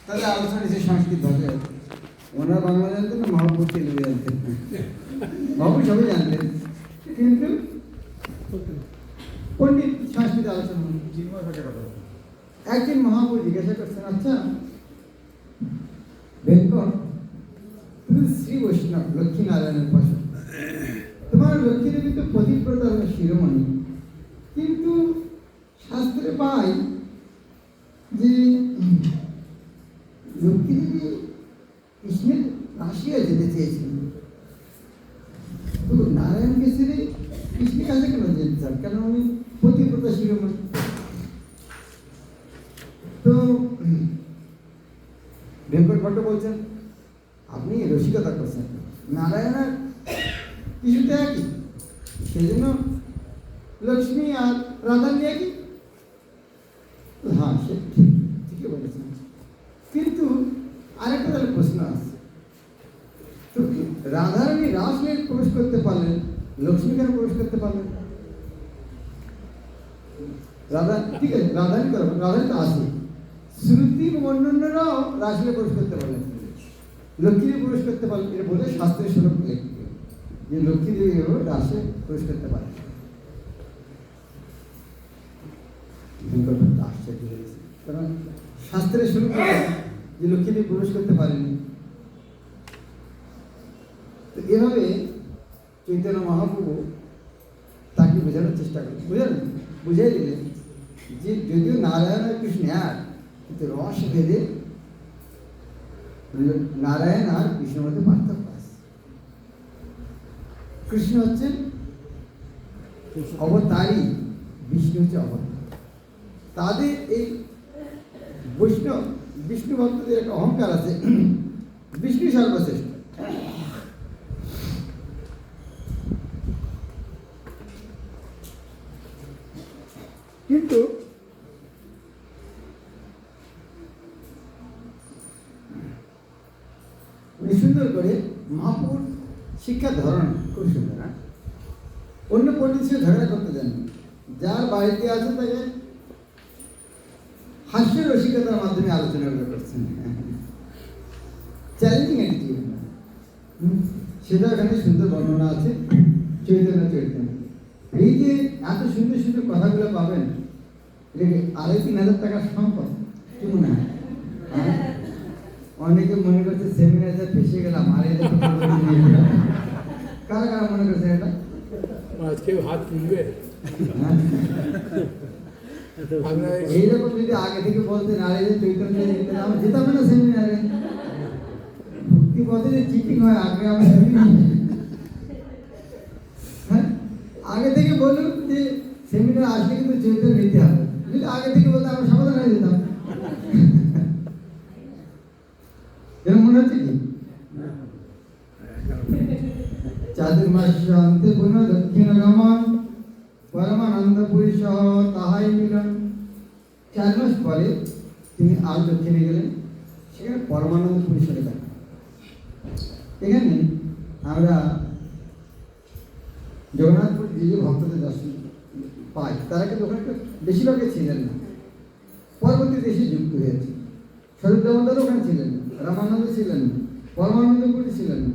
তাহলে আলোচনা নিচে সংস্কৃত ভাষায় হতো। ওনারা বাংলা জানতেন না, মহাপুর তেলুগু জানতেন, মহাপুর সবাই জানতেন, কিন্তু পণ্ডিত সংস্কৃত আলোচনা হতো। একদিন মহাপুর জিজ্ঞাসা করছেন, আচ্ছা বেঙ্কট, তুমি শ্রী বৈষ্ণব লক্ষ্মী নারায়ণের পাশে, তোমার লক্ষ্মী দেবী তো পতিব্রতা শিরোমণি, কিন্তু শাস্ত্রে পাই যে লক্ষ্মী দেবী কৃষ্ণের রাশিয়া যেতে চেয়েছিলেন, তো নারায়ণকে ছেড়ে কৃষ্ণের কাছে কেন যেতে চান, কেন উনি পতিব্রতা শিরোমণি? তো ভেঙ্কট ভট্ট বলছেন, আপনি রসিকতা করছেন, নারায়ণ আর কিছুতে একই, সেই জন্য লক্ষ্মী আর রাধারানী একই। হ্যাঁ, সে ঠিকই বলেছেন, কিন্তু আরেকটা তাহলে প্রশ্ন আছে, তো রাধারানী রাসলীলায় প্রবেশ করতে পারলেন, লক্ষ্মী কেন প্রবেশ করতে পারলেন? রাধা ঠিক আছে, রাধারানী করবেন, রাধারানী তো আছে, শ্রুতি অন্যান্যরাও রাসলীলায় প্রবেশ করতে পারলেন, লক্ষ্মী দেবী প্রবেশ করতে পারলেন, এটা বলে শাস্ত্রের শ্লোক লিখবে যে লক্ষ্মী দেবী রাসে প্রবেশ করতে পারেন। আশ্চর্য হয়েছে, কারণ শাস্ত্রের শুরু করে যে লক্ষ্মী দেবী প্রবেশ করতে পারেনি। তো এভাবে চৈতন্য মহাপ্রভু তাকে বোঝানোর চেষ্টা করেন, বুঝাই দিলেন যে যদিও নারায়ণ আর কৃষ্ণ এক, কিন্তু রস ভেদে নারায়ণ আর কৃষ্ণের মধ্যে পার্থক্য আছে। কৃষ্ণ হচ্ছেন অবতারী, বিষ্ণু হচ্ছে অবতার। তাদের এই বৈষ্ণব বিষ্ণু ভক্তদের একটা অহংকার আছে, বিষ্ণু সর্বশ্রেষ্ঠ। কিন্তু উনি সুন্দর করে মহাপুর শিক্ষার ধরন খুব সুন্দর। অন্য পণ্ডিত সে ঝগড়া করতে জানেন, যার বাড়িতে আছে তাকে হাস্য রসিকতার মাধ্যমে আলোচনা করছেন, চ্যালেঞ্জিং অ্যাটিটিউড, সেটা এখানে সুন্দর বর্ণনা আছে চৈতন্য চৈতন্য। এই যে এত সুন্দর সুন্দর কথাগুলো পাবেন, এটাকে ৩,৫০০ টাকার সম্পদ, কি মনে হয়? অনেকে মনে করছে সেমিনারে ফেসে গেলাম, আর কারা কারা মনে করছে এটা? আজকে হাত তুলবে। এইরকম যদি আগে থেকে বলতেন, আরে চৈতন্য আমি যেতাম না সেমিনারে, ভক্তি পথে যে চিটিং হয় আগে আমি আগে থেকে বলুন যে সেমিনার আসলে কিন্তু চৈতন্য নিতে হবে, যদি আগে থেকে বলতে আমরা সমাধান হয়ে যেতাম। এরকম মনে হচ্ছে কি? চাতুর্মাস্যন্তে পুনঃ দক্ষিণ গমন পরমানন্দ পুরী সহ তাহাই মিলন। 4 মাস পরে তিনি আর দক্ষিণে গেলেন, সেখানে পরমানন্দ পুরী সরে গেলেন। এখানে আমরা জগন্নাথপুর যে ভক্তদের দর্শন পাই, তারা কিন্তু ওখানে বেশিরভাগই ছিলেন না, পরবর্তী দেশে যুক্ত হয়েছে। স্বরূপ দামোদর ওখানে ছিলেন না, রামানন্দ ছিলেন না, পরমানন্দ পুরী ছিলেন না,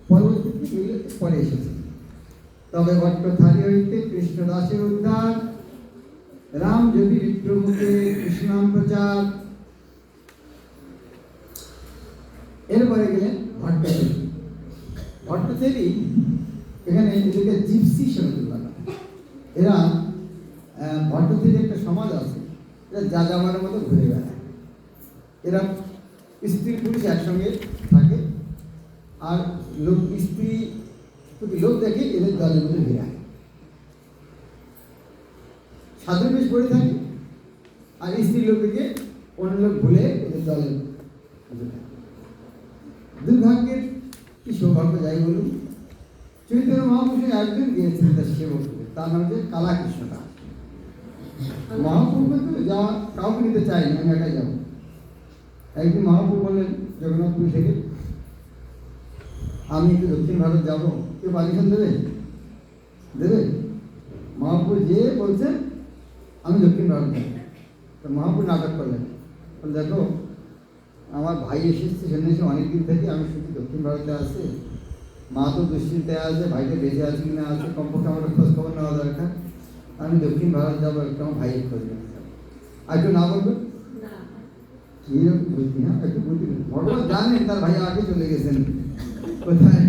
পরবর্তী পরে এসেছে। তবে ভট্টথারি হইতে কৃষ্ণদাসের উদ্ধার, রাম যদি বিপ্রমুখে কৃষ্ণাম প্রচার। এরপরে গেলেন ভট্টথেরি। ভট্টথেরি এখানে এদেরকে জিপসি সমিতি বলা, এরা ভট্টথেরি একটা সমাজ আছে, এরা যা যাবার মতো ঘুরে বেড়ায়। এরা স্ত্রী পুরুষ একসঙ্গে থাকে, আর লোক স্ত্রী প্রতি লোক দেখে এদের দলের মধ্যে ঘেরায়, সাধু বেশ পড়ে থাকে, আর স্ত্রী লোককে অন্য লোক ভুলে এদের দলের দুর্ভাগ্যের কি সৌভাগ্য যাই বলুন, চৈতন্য মহাপুরুষ একজন গিয়েছেন তার সেবক, তার নাম হচ্ছে কালাকৃষ্ণ দাস। মহাপ্রভু তো যাওয়া কাউকে নিতে চাইনি, আমি একাই যাবো। একদিন মহাপ্রভু বললেন জগন্নাথপুরী থেকে, আমি একটু দক্ষিণ ভারত যাবো, কেউ পারমিশন দেবে? দেবে? মহাপ্রভু যে বলছেন আমি দক্ষিণ ভারত যাবো। তো মহাপ্রভু নাটক করলেন, দেখো আমার ভাই এসেছে শুনেছি অনেকদিন থেকে, আমি শুধু দক্ষিণ ভারতে আছে, মা তো দুশ্চিন্তায় আছে, ভাইটা বেঁচে আছে কিনা আছে, কমপক্ষে আমার খোঁজ খবর নেওয়া দরকার। আমি দক্ষিণ ভারত যাবো, একটু আমার ভাইয়ের খোঁজ নিতে যাবো। আর একটু না বলবো এইরকম বুদ্ধি, হ্যাঁ একটু বুদ্ধি। ভগবান জানেন তার ভাই আগে চলে গেছেন কোথায়,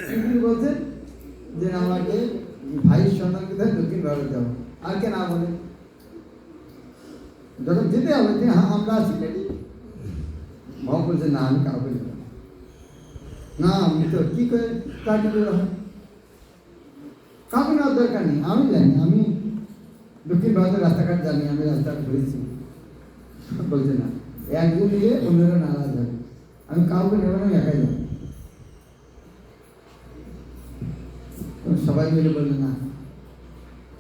তিনি বলছেন যে আমাকে ভাইয়ের সন্ধান কোথায় দক্ষিণ ভারত যাবো, আর কে না বলে। যখন যেতে হবে যে হ্যাঁ আমরা আছি রেডি, মা বলছে না আমি কাউকে যাবো না, আমি তো কি করে কাটি করে হয়, কাউকে নেওয়ার দরকার নেই, আমি জানি, আমি দক্ষিণ ভারতের রাস্তাঘাট জানি, আমি রাস্তাঘাট ঘুরেছি। বলছে না, একজন নিয়ে অন্যরা নারাজ হবে, আমি কাউকে নেব না, একাই যাবো। সবাই মিলে বললেন না,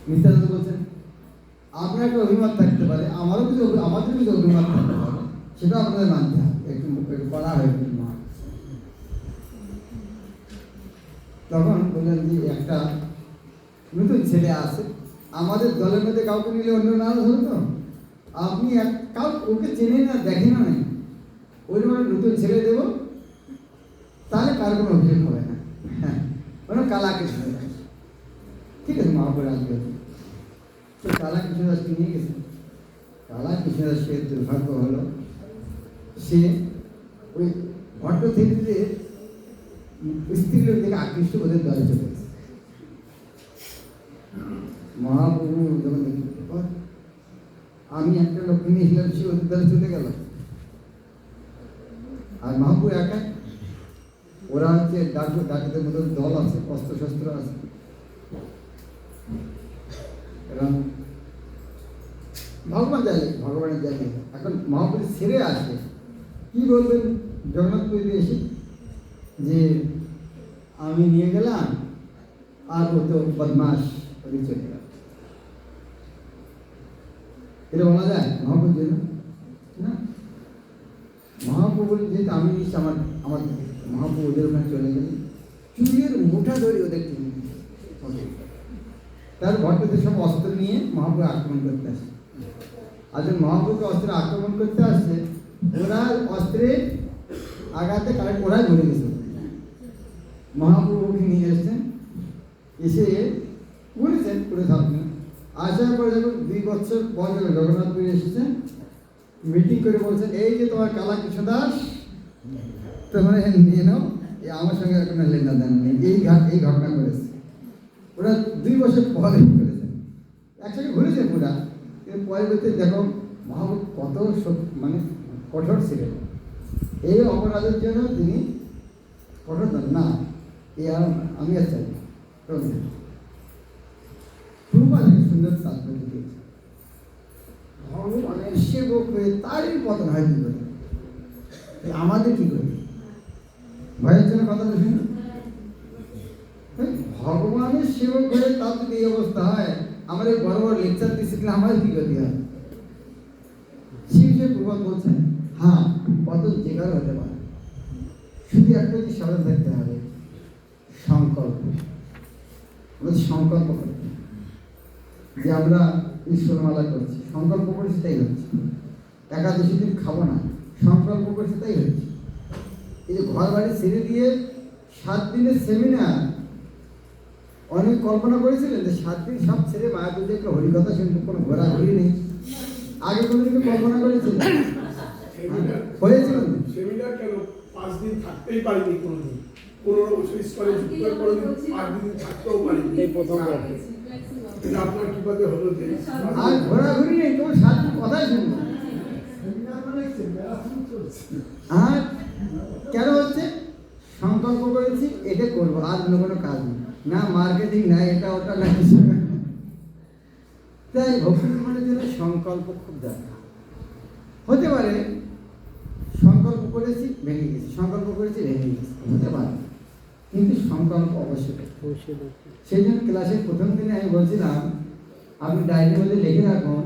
নিত্যানন্দ বলছেন আপনার একটা অভিমত থাকতে পারে, আমারও কিছু আমাদের কিছু অভিমত থাকতে পারে, সেটা আপনাদের মানতে হবে, একটু একটু পড়া হয় মা। তখন বললেন যে একটা নতুন ছেলে আছে, আমাদের দলের মধ্যে কাউকে নিলে অন্য নারাজ হবে তো, আপনি কাউ ওকে চেনে না দেখে না নাই, ওই মানে নতুন ছেলে দেবো, তাহলে কার কোনো অভিযোগ হবে না। হ্যাঁ মানে কালা কৃষ্ণদাস, ঠিক আছে মহাপুর আসবে, তো কালা কৃষ্ণদাসকে নিয়ে গেছে। কালা কৃষ্ণদাসের দুর্ভাগ্য হলো সে ওই ভট্ট থেকে স্ত্রী লোক থেকে আকৃষ্ট ওদের দলে চলে গেছে। মহাপ্রভু যখন আমি একটা লোককে নিয়েছিলাম, সে ওদের দলে চলে গেল, আর মহাপ্রভু একা, ওরা হচ্ছে ডাকাতের মতো দল আছে, অস্ত্র শস্ত্র আছে, এবং ভগবান জানে, ভগবানের জানে। এখন মহাপ্রভু ছেড়ে আসে, কি বলবেন জগন্নাথপুরীতে এসে যে আমি নিয়ে গেলাম আর ও তো বদমাস ওদিকে চলে গেল, এটা বলা যায় মহাপ্রভুর জন্য না? মহাপ্রভু যেহেতু আমি নিচ্ছি, আমার আমার মহাপ্রভু ওদের ওখানে চলে গেলেন, চুলের মোটা ধরে ওদের টেনে তার ভট্টদের সব অস্ত্র নিয়ে মহাপ্রভু আক্রমণ করতে আসে। আর যখন মহাপ্রভুকে অস্ত্রে আক্রমণ করতে আসছে, ওরা অস্ত্রে আঘাতে কারেক্ট ওরাই ধরে গেছে। মহাপ্রভুকে নিয়ে এসছেন, এসে বলেছেন পুরো থাকবেন। আসার পরে যখন 2 বছর পর যখন জগন্নাথপুরী এসেছেন, মিটিং করে বলছেন এই যে তোমার কালা কৃষ্ণদাস, তোমরা নিয়ে নাও, আমার সঙ্গে কোনো লেনদেন নেই, এই ঘটনা করেছে। ওরা 2 বছর পরে করেছেন, একসঙ্গে ঘুরেছে পুরা, কিন্তু পরে বলতে দেখো মহাপ্রভু কত মানে কঠোর ছিলেন, এই অপরাধের জন্য তিনি কঠোর না, এই আমি আর চাই সুন্দর তাৎপর্য দিয়েছে। ভগবানের সেবক হয়ে তারই পতন হয় কি করে, আমাদের কি করে ভয়ের জন্য কথা বলছি না? ভগবানের সেবক হয়ে তার যদি এই অবস্থা হয়, আমার এই বড় বড় লেকচার দিচ্ছে, আমার কি গতি হয়? শিব যে প্রভাব বলছেন, হ্যাঁ পতন জেগার হতে পারে, শুধু একটা জিনিস সাবধান থাকতে হবে, সংকল্প। আমাদের সংকল্প করতে যে আমরা ঈশ্বরমালা করছি, সংকল্প করছি তাই হচ্ছে। একাদশী দিন খাবো না, সংকল্প করছি তাই হচ্ছে। এই যে ঘর বাড়ি ছেড়ে দিয়ে 7 দিনের সেমিনার, অনেক কল্পনা করেছিলেন যে 7 দিন সব ছেড়ে মায়াপুরে একটা হরিকথা শুনতে, কোনো ঘোরাঘুরি নেই, আগে কোনোদিন কল্পনা করেছিলেন? হয়েছিল সেমিনার কেন 5 দিন থাকতেই পারিনি কোনোদিন, 15 বছর স্কুলে যুক্ত কোনোদিন 5 দিন থাকতেও পারিনি, এই প্রথমবার। আপনার কি পথে হলো যে আর ঘোরাঘুরি নেই, তোমার 7 দিন কথাই শুনবো। আর কেন হচ্ছে? সংকল্প করেছি এটা করবো, আর অন্য কোনো কাজ নেই, না মার্কেটিং না এটা ওটা না কিছু। তাই ভক্তি নির্মাণের জন্য সংকল্প খুব দরকার। হতে পারে সংকল্প করেছি ভেঙে গেছি, সংকল্প করেছি ভেঙে গেছি, হতে পারে, কিন্তু সংকল্প অবশ্যই। সেই জন্য ক্লাসের প্রথম দিনে আমি বলছিলাম আপনি ডায়েরির মধ্যে লিখে রাখুন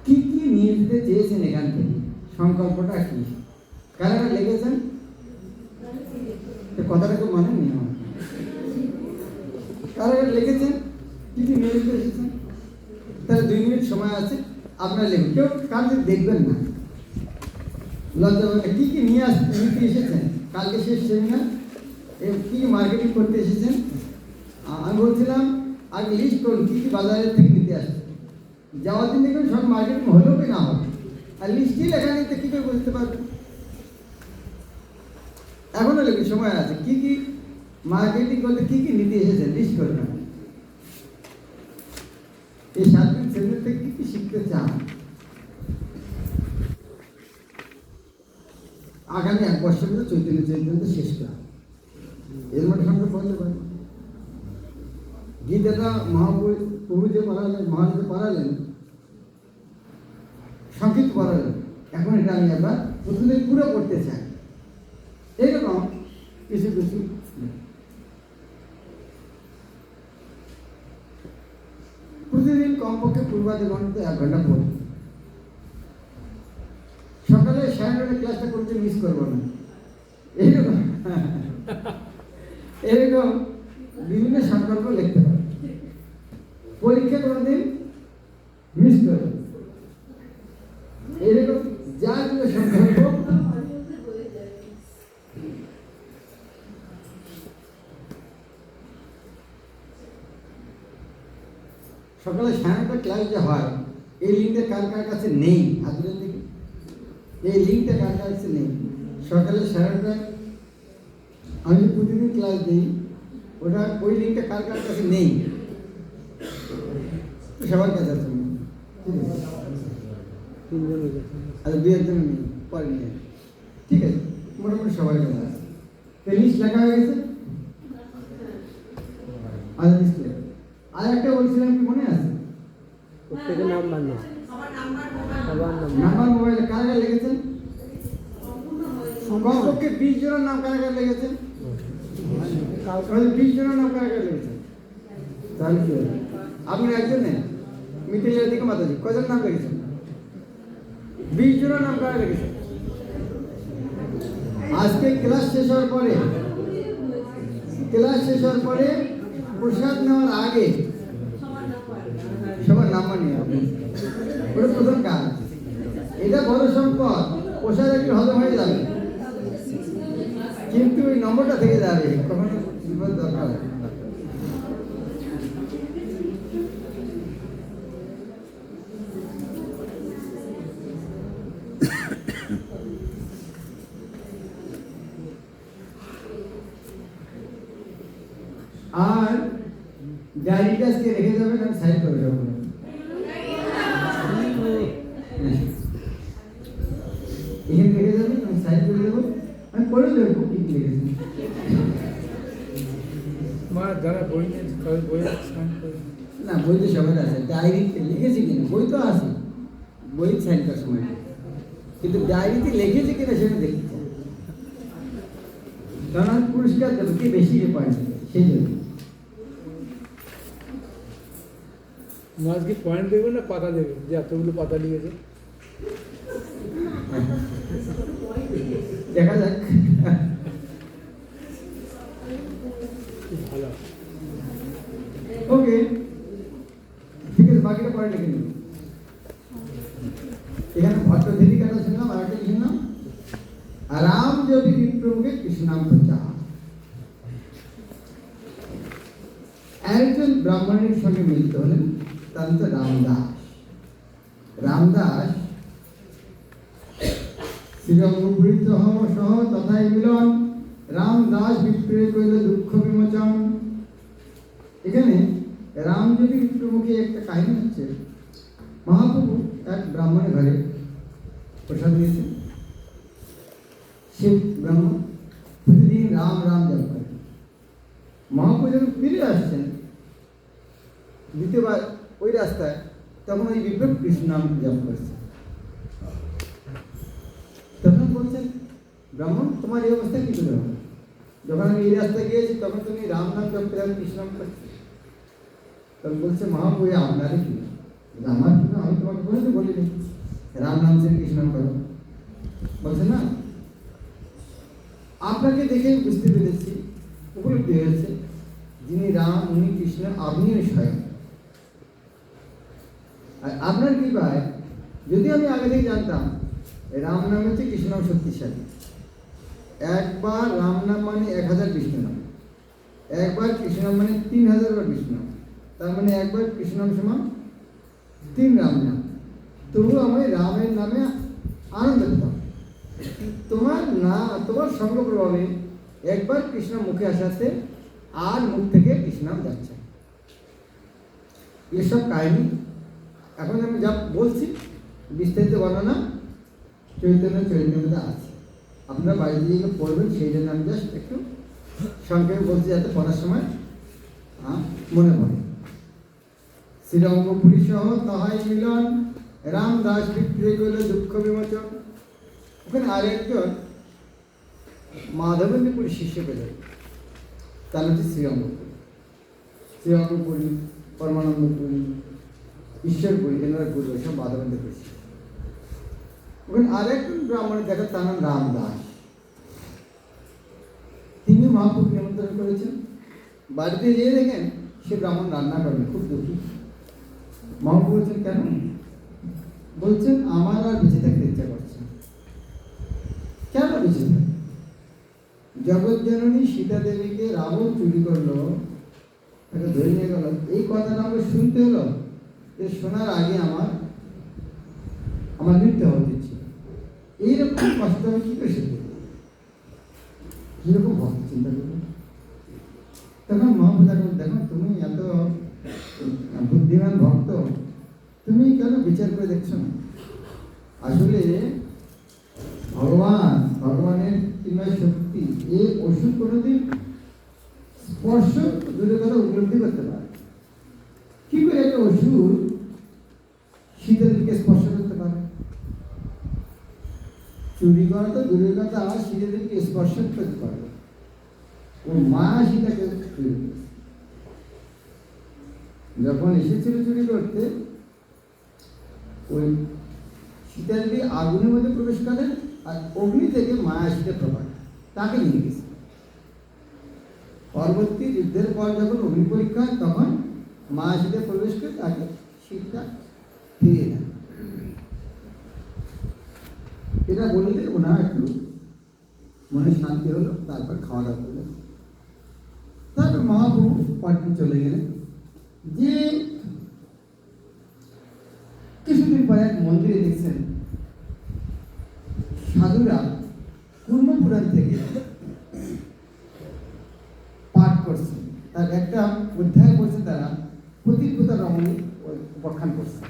কি কি নিয়ে দিতে চেয়েছেন এখান থেকে, সংকল্পটা কি, কারা লিখেছেন কথাটা খুব মনে নেই আমার, কারা লিখেছেন কি কি নিয়ে দিতে এসেছেন? তাহলে 2 মিনিট সময় আছে, আপনারা লিখুন, কেউ কাজ দেখবেন না, লজ্জা পাবেন কি কি নিতে এসেছেন? কালকে শেষ সেমিনার, কি কি মার্কেটিং করতে এসেছেন? আমি বলছিলাম আগে লিস্ট করুন কি কি বাজারের থেকে নিতে আসছে। যাওয়ার দিন দেখবেন সব মার্কেটিং হলো কি না হবে, আর লিস্টই লেখা নিতে কী করে বুঝতে পারবেন? এখনও লেগে সময় আছে, কি কি মার্কেটিং করতে কি কি নিতে এসেছেন লিস্ট করবেন। এই 7 দিন সেমিনার থেকে কি কি শিখতে চান? আগামী 1 বছর মধ্যে চৈতন্য চৈতন্য শেষ করা, এর মধ্যে সঙ্গে পড়তে পারেন। গীতাটা মহাপ্রভু যে পড়ালেন, মহাদেব পড়ালেন, সংক্ষিপ্ত পড়ালেন, এখন এটা আমি আবার প্রতিদিন পুরো পড়তে চাই। এইরকম কিছু কিছু প্রতিদিন কমপক্ষে পূর্বাধ ঘন্টা 1 ঘন্টা পড়ব। সকালে 9:30 ক্লাসটা করতে মিস করবো না। এইরকম এরকম বিভিন্ন সংকল্প লিখতে হবে। পরীক্ষা কোনোদিন মিস করবে, এরকম যাগুলো সংকল্প সকালে 9:30 ক্লাস যে হয়, এই লিঙ্কটা কার কার কাছে নেই? হাতের দিকে এই লিঙ্কটা কার কার কাছে নেই? সকালে 9:30 আমি প্রতিদিন ক্লাস দিই, ওটা ওই লিঙ্কটা কার কার কাছে নেই? সবার কাছে আছে, আর 2-1 জন নেই, পরে নিয়ে, ঠিক আছে, মোটামুটি সবার কাছে আছে। লিস্ট লেখা হয়ে গেছে। আর লিস্ট আর একটা বলছিলাম, কি মনে আছে? প্রত্যেকের নাম্বার না, নাম্বার মোবাইলে কার কার লিখেছেন? কমপক্ষে 20 জনের নাম কার কার লিখেছেন? 20 জনের নাম কার কার লিখেছেন? তাহলে কি হবে? আপনি একজন নেন, মিথিলের দিকে মাতাজি কজন নাম লিখেছেন? 20 জনের নাম কারা লিখেছেন? আজকে ক্লাস শেষ হওয়ার পরে প্রসাদ নেওয়ার আগে সবার নাম্বার নিয়ে হবে, ওটা প্রথম কাজ। এটা বড় সম্পদ, প্রসাদ একটু হজম হয়ে যাবে, কিন্তু ওই নম্বরটা থেকে যাবে, কখনো বিপদ দরকার হয়। আর ডায়েরিটা আজকে রেখে যাবেন, আমি সাইন করে দেবো। এখানে রেখে যাবেন, আমি সাইন করে দেবো, আমি পড়ে দেবো কি কি লিখেছি। যারা বই নিয়ে বই না, বই তো সবাই আছে, ডায়েরিতে লিখেছি কিনা বই তো আছে, বই সাইন করার সময়, কিন্তু ডায়েরিতে লিখেছি কিনা সেটা দেখতে চাই, কারণ আমি পুরস্কার দেবো কি বেশি পয়েন্ট, সেই জন্য। আজকে পয়েন্ট দেবে না পাতা দেবে, যে এতগুলো পাতা লিখেছে? দেখা যাক। ভালো, ওকে, ঠিক আছে, বাকিটা পরে লিখে নিন। এখানে ভট্টদেবী কথা শুনলাম, আর একটা শুনলাম, রাম যদি বিপ্রভুকে কৃষ্ণাম প্রচার। একজন ব্রাহ্মণের সঙ্গে মিলিত হলেন, তার নাম রামদাস। রামদাস শ্রীরঙ্গপুরীত সহ তথায় মিলন, রামদাস বিপ্রে কইল দুঃখ বিমোচন। এখানে রামযোগী বিপ্রমুখী একটা কাহিনী হচ্ছে। মহাপ্রভু এক ব্রাহ্মণের ঘরে প্রসাদ দিয়েছে, সে ব্রাহ্মণ প্রতিদিন রাম রাম জপ করে। মহাপ্রভু যখন ফিরে আসছেন দ্বিতীয়বার ওই রাস্তায়, তখন ওই বিপ্লব কৃষ্ণ নাম জপ করছে। তখন বলছেন, ব্রাহ্মণ তোমার এই অবস্থা কি করে হবে? যখন আমি এই রাস্তায় গিয়েছি তখন তুমি রাম নাম জপ করে, আমি কৃষ্ণ নাম করছি। তখন বলছে, মহাপ্রভু আপনারই কি, আমার কি না, আমি তোমাকে বলে বলিনি রাম নাম সে কৃষ্ণ নাম করো। বলছে না, আপনাকে দেখে বুঝতে পেরেছি, উপলব্ধি হয়েছে, যিনি রাম উনি কৃষ্ণ, আপনিও স্বয়ং। আর আপনার কৃপায়, যদি আমি আগে থেকে জানতাম রাম নাম হচ্ছে কৃষ্ণ নাম শক্তিশালী। একবার রাম নাম মানে 1000 বিষ্ণু নাম, একবার কৃষ্ণ নাম মানে 3000 বার বিষ্ণু নাম, তার মানে একবার কৃষ্ণ নাম সমান 3 রাম নাম। তবু আমি রামের নামে আনন্দ পেতাম। তোমার সঙ্গ প্রভাবে একবার কৃষ্ণ মুখে আসাতে আর মুখ থেকে কৃষ্ণ নাম যাচ্ছে। এসব কাহিনী এখন আমি যা বলছি বিস্তারিত বর্ণনা চৈতন্য চরিতামৃতে আছে, আপনারা বাড়িতে গিয়ে পড়বেন, সেই জন্য আমি জাস্ট একটু সংক্ষেপে বলছি যাতে পড়ার সময় মনে পড়ে। শ্রীরঙ্গপুরী সহ তাহাই মিলন, রামদাস বিক্রিয় করল দুঃখ বিমোচন। ওখানে আরেকজন মাধবেন্দ্রপুরী শিষ্য পেল, তার হচ্ছে শ্রীরঙ্গপুরী, পরমানন্দপুরী, ঈশ্বরপুরী, এনারা গুরু, সব মাধবেন্দ্রপুরী শিষ্য। ওখানে আরেকজন ব্রাহ্মণের দেখা, তার নাম রামদাস। তিনি মহাপ্রভু নিমন্ত্রণ করেছেন। বাড়িতে যেয়ে দেখেন সে ব্রাহ্মণ রান্না করেন, খুব দুঃখী। মহাপ্রভু বলছেন কেন? বলছেন আমার আর বেঁচে থাকতে ইচ্ছা করছে। কেন বেঁচে থাকে? জগৎ জননী সীতা দেবীকে রাবণ চুরি করলো, তাকে ধরে নিয়ে গেল, এই কথাটা আমাকে শুনতে হলো, যে শোনার আগে আমার মৃত্যু হওয়া উচিত ছিল। এইরকম কষ্ট আমি কি করে শিখতে? কিরকম ভক্ত চিন্তা করবো? তখন মহাপ্রভু দেখো, তুমি এত বুদ্ধিমান ভক্ত, তুমি কেন বিচার করে দেখছো না? আসলে ভগবানের চিন্ময় শক্তি, এই ওষুধ কোনোদিন স্পর্শ দূরের কথা উপলব্ধি করতে পারে। কি করে একটা ওষুধ শীতের দিকে স্পর্শ করতে পারে? চুরি করা তো দূরের কথা, শীতের দিকে স্পর্শ করতে পারে। ও মা সীতাকে চুরি করেছে। যখন এসেছিল চুরি করতে, ওই সীতা দেবী আগুনের মধ্যে প্রবেশ করেন, আর অগ্নি থেকে মায়া সীতা প্রকাশ, তাকে নিয়ে গেছে। পরবর্তী যুদ্ধের পর যখন অগ্নি পরীক্ষা হয়, তখন মায়া সীতা প্রবেশ করে তাকে সীতা ফিরিয়ে দেন। এটা বললে ওনার একটু মনে শান্তি হলো। তারপর খাওয়া দাওয়া করলেন। তারপর মহাপ্রভু পরদিন চলে গেলেন। যে কিছুদিন পরে এক মন্দিরে দেখছেন সাধুরা কুর্মপুরাণ থেকে পাঠ করছে, তার একটা অধ্যায় করছে, তারা প্রতিকূলতা রমণী উপাখ্যান করছে।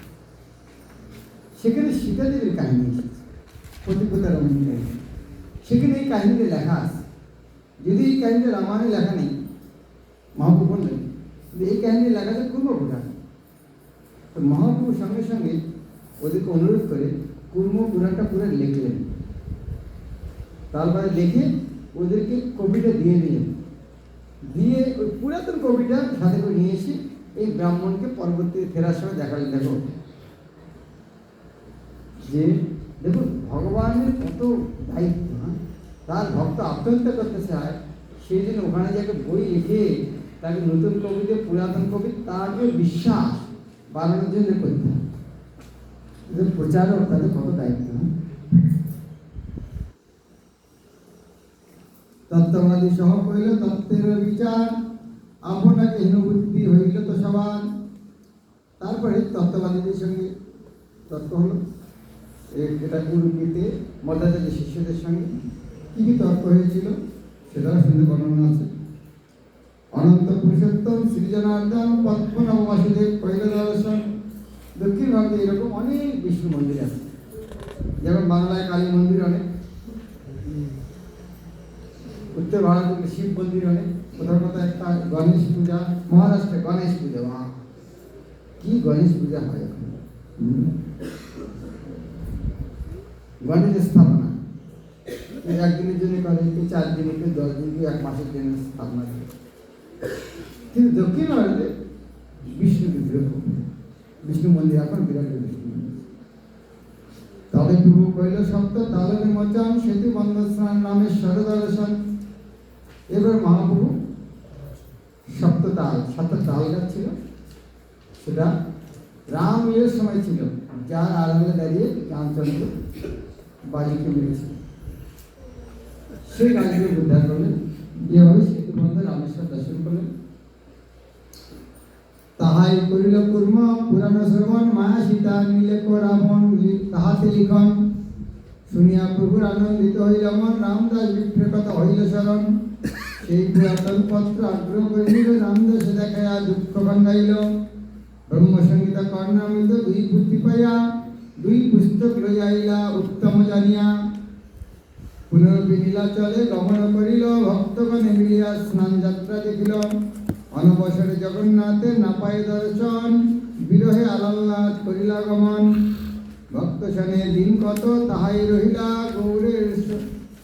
সেখানে সীতা দেবীর কাহিনী এসেছে, প্রতিকূলতা রমণী কাহিনী। সেখানে এই কাহিনীতে লেখা আছে। যদি এই কাহিনীটা রামায়ণে লেখা নেই, মহাপ্রভু বললেন এই কাহিনী লেখা আছে কুর্মপুরাণ। তো মহাপ্রভুর সঙ্গে সঙ্গে ওদেরকে অনুরোধ করে কুর্মপুরাণটা পুরো লিখলেন। তারপরে লিখে ওদেরকে কপিটা দিয়ে দিলেন। দিয়ে ওই পুরাতন কপিটা সাথে করে নিয়ে এসে এই ব্রাহ্মণকে পরবর্তী ফেরার সময় দেখালেন। দেখো যে দেখুন ভগবানের কত দায়িত্ব, তার ভক্ত আত্মহত্যা করতে চায়, সেই জন্য ওখানে যে একটা বই লিখে তাকে নতুন কবি দিয়ে পুরাতন কবি, তার যে বিশ্বাস বাড়ানোর জন্য করতে হয়। প্রচারক তাদের কত দায়িত্ব। তত্ত্ববাদী সহ কইল তত্ত্বের বিচার, আপনাকে হীনবুদ্ধি হইল তো সবার। তারপরে তত্ত্ববাদীদের সঙ্গে তর্ক হলো। এটা গুরুগীতে মধ্যাচার্য শিষ্যদের সঙ্গে কি কি তর্ক হয়েছিল সেটাও শুনতে বর্ণনা আছে। অনন্ত পুরুষোত্তম শ্রীজনার্দন পদ্মনাভ বাসুদেব কৈল দর্শন। দক্ষিণ ভারতে এরকম অনেক বিষ্ণু মন্দির আছে, যেমন বাংলায় কালী মন্দির অনেক, উত্তর ভারতে শিব মন্দির অনেক, কোথাও কোথাও একটা গণেশ পূজা, মহারাষ্ট্রে গণেশ পূজা, কি গণেশ পূজা হয় এখন, গণেশ স্থাপনা একদিনের জন্য করে, কেউ 4 দিন, কেউ 10 দিন, কেউ 1 মাসের জন্য স্থাপনা করে। কিন্তু দক্ষিণ ভারতে বিষ্ণু বিগ্রহ, বিষ্ণু মন্দির এখন বিরাট বিষ্ণু মন্দির। তবে প্রভু কইল সপ্ত তালবে মোচন, সেতু বন্ধ স্নান নামে সরদর্শন। এবার মহাপ্রভু সপ্ত তাল গাছ ছিল, সেটা রাম এর সময় ছিল, যার আড়ালে দাঁড়িয়ে রামচন্দ্র বালিকে মেরেছে। সেই গাছগুলো উদ্ধার করলেন, যেভাবে সেতু বন্ধে রামেশ্বর দর্শন করলেন। তাহাই করিল কুর্ম পুরাণ শ্রবণ, মায়া সীতা মিলে রাবণ তাহাতে লিখন। শুনিয়া প্রভুর আনন্দিত হইল মন, রামদাস বিপ্রের কথা হইল স্মরণ। সেই পুরাতন পত্র আগ্রহ করিল, রামদাস দেখাইয়া দুঃখ ভাঙ্গাইল। ব্রহ্মসংহিতা কর্ণামৃত দুই পুঁথি পাইয়া, দুই পুস্তক লইয়াইলা উত্তম জানিয়া। পুনরপি নীলাচলে গমন করিল, ভক্তগণে মিলিয়া স্নান যাত্রা দেখিল। অনবসরে জগন্নাথের না পায় দর্শন, বিরহে আলাল্লাদ করিলা গমন। ভক্ত শনে দিন কত তাহাই রহিলা, গৌরের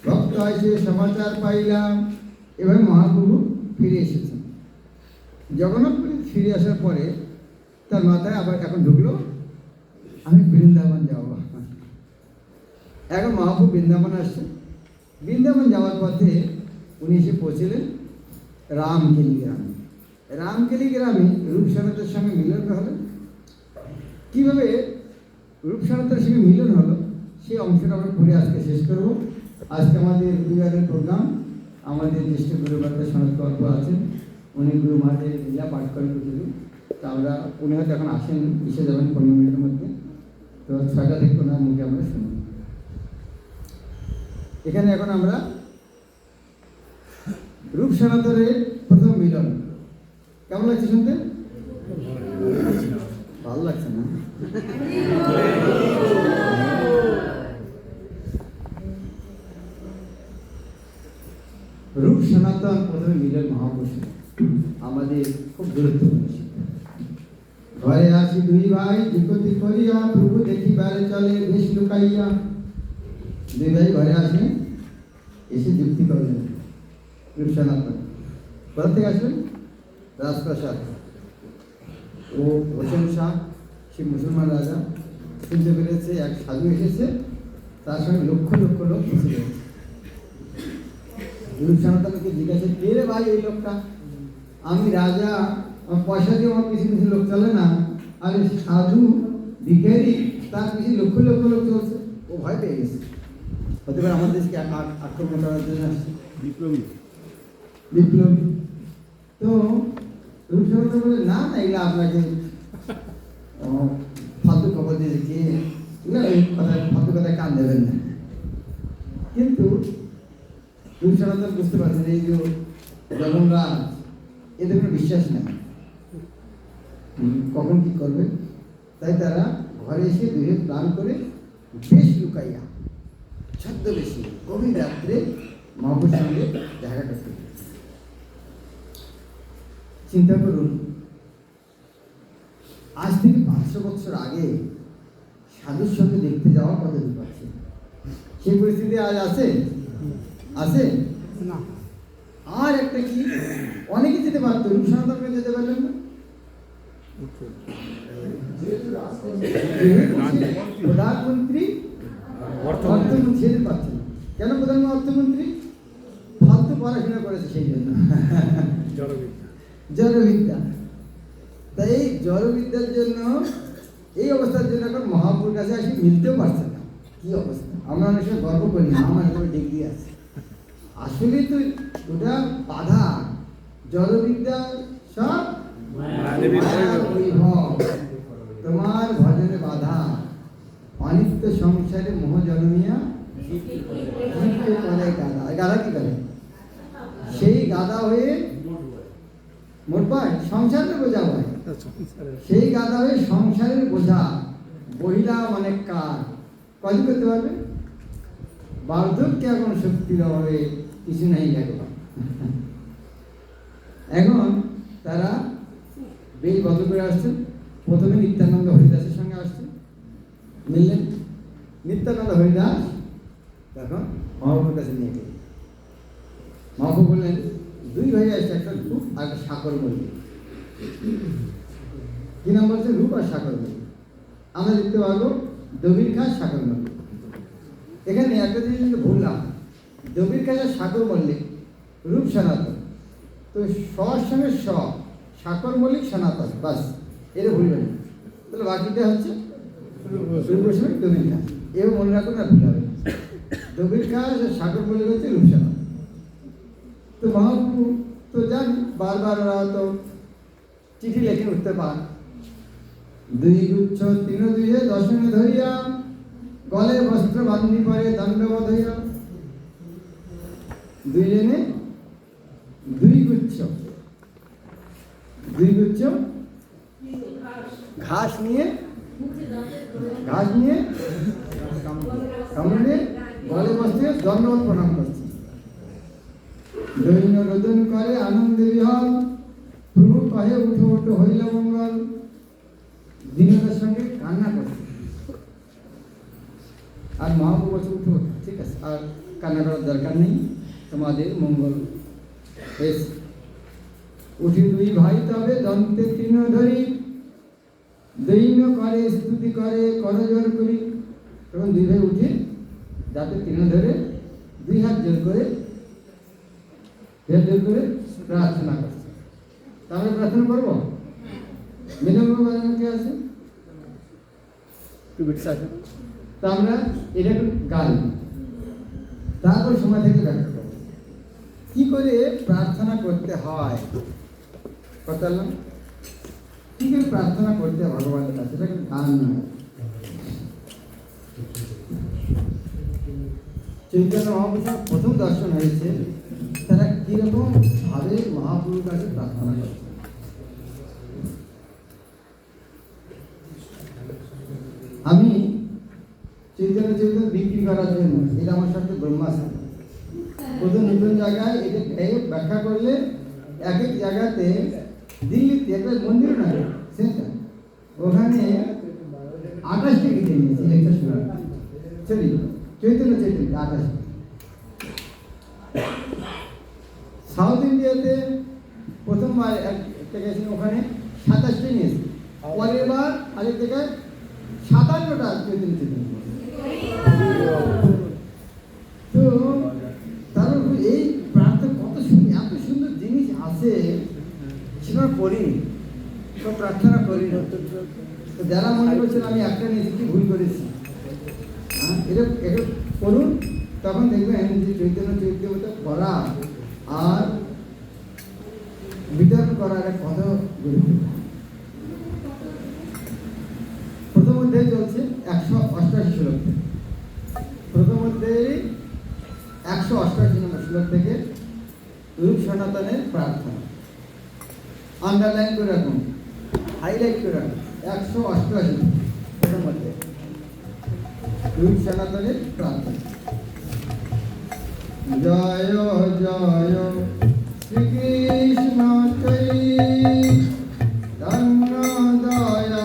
ভক্ত আসে সমাচার পাইলা। এভাবে মহাপ্রভু ফিরে এসেছেন। জগন্নাথপুরী ফিরে আসার পরে তার মাথায় আবার এখন ঢুকলো, আমি বৃন্দাবন যাব। এখন মহাপ্রভু বৃন্দাবন আসছে। বৃন্দাবন যাওয়ার পথে উনি এসে পৌঁছলেন রামকেলি গ্রামে। রামকেলি গ্রামে রূপসানাতের সঙ্গে মিলন হলো। কীভাবে রূপসানাতের সঙ্গে মিলন হলো সেই অংশটা আমরা পড়ে আজকে শেষ করব। আজকে আমাদের রবিবারের প্রোগ্রাম, আমাদের জ্যেষ্ঠ গুরুবার্তা সনদ গল্প আছেন, উনি গুরু মহাদেব লীলা পাঠ করেন প্রতিদিন। তো আমরা উনি হয়তো এখন আসেন, এসে যাবেন 15 মিনিটের মধ্যে। তো 6টা থেকে ওনার মুখে আমরা শুনি। এখানে এখন আমরা রূপ সনাতনের প্রথম মিলন। কেমন লাগছে শুনতে? ভালো লাগছে না? রূপ সনাতন প্রথমে মিলন মহাপুরুষ আমাদের খুব গুরুত্বপূর্ণ শিক্ষা। ঘরে আসি দুই ভাই যুগতি করিয়া, প্রভু দেখিবারে চলে বেশ লুকাইয়া। দুই ভাই ঘরে আসলেন, এসে যুক্তি করলেন। রূপ সনাতন কোথা থেকে আসলেন? রাজপ্রাসাদ। ও হোসেন শাহ, সে মুসলমান রাজা, শুনতে পেরেছে এক সাধু এসেছে, তার সঙ্গে লক্ষ লক্ষ লোক এসে গেছে। রূপ সনাতনকে জিজ্ঞাসা, কে রে ভাই এই লোকটা? আমি রাজা, আমার পয়সা দিয়ে আমার কিছু কিছু লোক চলে না, আর সাধু ভিখারি তার কিছু লক্ষ লক্ষ লোক চলছে। ও ভয় পেয়ে গেছে, হতে পারে আমাদের দেশকে আক্রমণ করার জন্য আসছে, বিপ্লবী। তো রূপ সনাতন বলে, না না, এগুলো আপনাকে ফালতু খবর দিয়ে দেখি, এই কথা ফালতু কথায় কান দেবেন না। কিন্তু রূপ সনাতন বুঝতে পারছেন এই যে জগন্নাথ, এদের কোনো বিশ্বাস নেই, কখন কি করবে। তাই তারা ঘরে এসে দুহে প্ল্যান করে বেশ লুকাইয়া ছদ্মবেশী গভীর রাত্রে মহাপুর সঙ্গে দেখা করতে। চিন্তা করুন, আজ থেকে 500 বছর আগে সাধুর সঙ্গে দেখতে যাওয়া কত বিপদ ছিল। সেই পরিস্থিতি আজ আছে? আছে না। আর একটা কি, অনেকে যেতে পারতো, রূপ সনাতনকে যেতে পারলেন না। প্রধানমন্ত্রী অর্থমন্ত্রী যেতে পারছেন। কেন প্রধানমন্ত্রী অর্থমন্ত্রী? ফালতু পড়াশোনা করেছে সেই জন্য, জড়বিদ্যা। তাই এই জড়বিদ্যার জন্য, এই অবস্থার জন্য এখন মহাপুরুর কাছে আসি মিলতেও পারছে না। কি অবস্থা! আমরা অনেক সময় গর্ব করি না আমার এত ডিগ্রি আছে, আসলে তো ওটা বাধা। জড়বিদ্যা সব তোমার ভজনে বাধা, অনিত্য সংসারে মোহ জন্মিয়া গাধা কি করে? সেই গাধা হয়ে মোট পায় সংসারের বোঝা হয়, সেই গাধা হয়ে সংসারের বোঝা বহিলা মানে কার কত করতে পারবে? বার্ধক্যে এখন শক্তির অভাবে কিছু নাই দেখো। এখন তারা বেশ বদল করে আসছেন। প্রথমে নিত্যানন্দ হরিদাসের সঙ্গে আসছেন, মিললেন। নিত্যানন্দ হরিদাস তখন মহাপ্রভুর কাছে নিয়ে গেলেন। মহাপ্রভু বললেন, দুই ভাই আসছে, একটা রূপ আর একটা সাকর মল্লিক। কি নাম বলছে? রূপ আর সাকর মল্লিক। আমরা দেখতে পাবো দবির খাস, সাকর মল্লিক। এখানে একটা জিনিস ভুললাম, দবির খাস আর সাকর মল্লিক রূপ সনাতন, তো সর সঙ্গে স, সাকর মল্লিক সনাতন, বাস, এটা ভুলবেন না। তাহলে বাকিটা হচ্ছে দবির খাস। এও মনে রাখুন, আর ভুল হবে। বিকাশ আর সাগর বলে হচ্ছে রূপসানা। তো মহাপ্রভু তো যান, বারবার ওরা তো চিঠি লেখে উঠতে পান। দুই গুচ্ছ তিন দুইয়ে দর্শনে ধরিয়া, গলে বস্ত্র বান্ধি পরে দণ্ডবধ হইয়া। দুইজনে দুই গুচ্ছ ঘাস নিয়ে কামড়ে গলে বসতে দণ্ডবধ প্রণাম করছে। দৈন্য রোদন করে আনন্দে বিহল, প্রভু কহে উঠো উঠো হইল মঙ্গল। দীনতার সঙ্গে কান্না করছে। আর মহাপ্রভু বলছে উঠো, ঠিক আছে, আর কান্না করার দরকার নেই, তোমাদের মঙ্গল হয়েছে। উঠি দুই ভাই তবে দন্তে তৃণ ধরি, দৈন্য করে স্তুতি করে করজোর করি। তখন দুই ভাই উঠে যাতে তৃণ ধরে দুই হাত জোর করে প্রার্থনা করছে। তাহলে প্রার্থনা করবো। মৃদঙ্গ বাজানো কে আছে? তা আমরা এটা গান, তারপর সময় থেকে ব্যাখ্যা করব কি করে প্রার্থনা করতে হয়। কথা বললাম কি করে প্রার্থনা করতে হয় ভগবানের কাছে, এটা গান নয়। চৈতন্য মহাপ্রভুর প্রথম দর্শন হয়েছে, তারা কিরকম ভাবে মহাপ্রভুর কাছে প্রার্থনা করছে। আমি চৈতন্য বিক্রি করার জন্য, এটা আমার সাথে ব্রহ্মাস্ত্র, প্রথম নতুন জায়গায় এটা ব্যাখ্যা করলে এক এক জায়গাতে, দিল্লিতে একটা মন্দির নয় সেটা, ওখানে 28টি গীতে নিয়েছে লেকচার শোনার। সরি, চৈতন্য 28। সাউথ ইন্ডিয়াতে প্রথমবার একটা গেছেন, ওখানে 27টি নিয়েছে। পরের বার আরেক জায়গায় 57টা চৈতন্য। তো তারপর এই প্রার্থনা কত সুন্দর, এত সুন্দর জিনিস আছে সেটা পড়িনি, তো প্রার্থনা করি না। তো যারা মনে করছেন আমি একটা নিয়েছি কি ভুল করেছি, এটা পড়ুন, তখন দেখবেন যে চৈতন্য চৈতন্য পড়া আর বিতরণ করার এক কত গুরুত্ব। প্রথম অধ্যায় চলছে 188 শ্লোক, প্রথম অধ্যায়ের 188 নম্বর শ্লোক থেকে রূপ সনাতনের প্রার্থনা। আন্ডারলাইন করে রাখুন, হাইলাইট করে রাখুন। 188 প্রথম অধ্যায় রূপ সনাতনের প্রার্থনা। জয় জয় শ্রীকৃষ্ণ চৈতন্য দয়া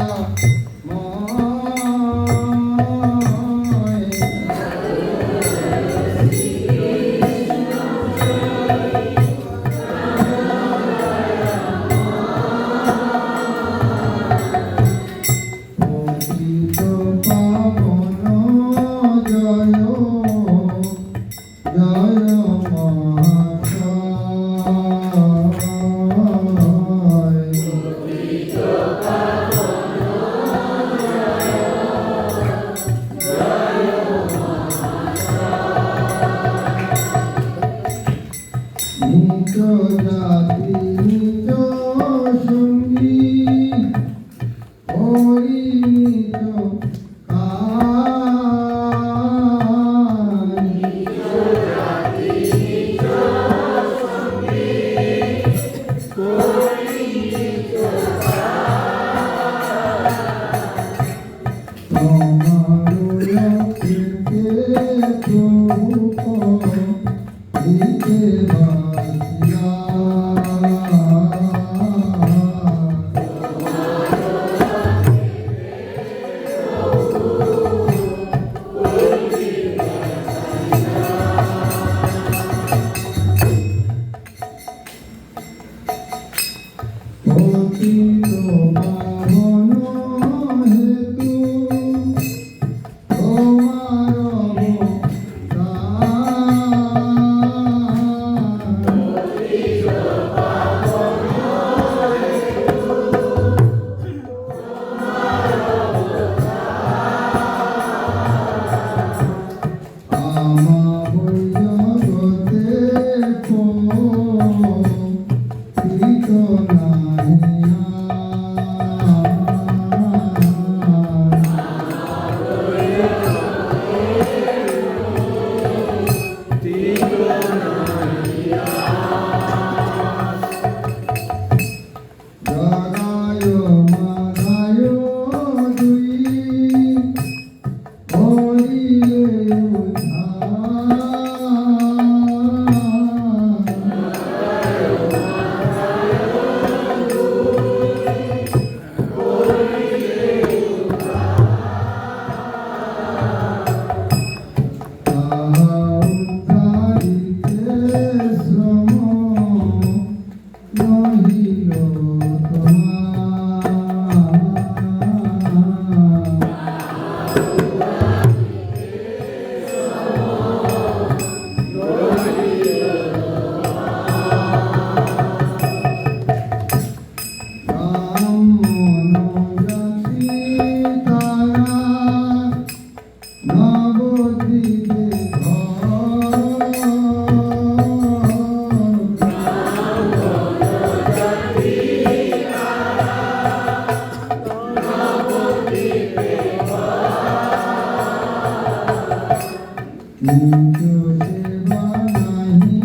নিজ সেবা নাহি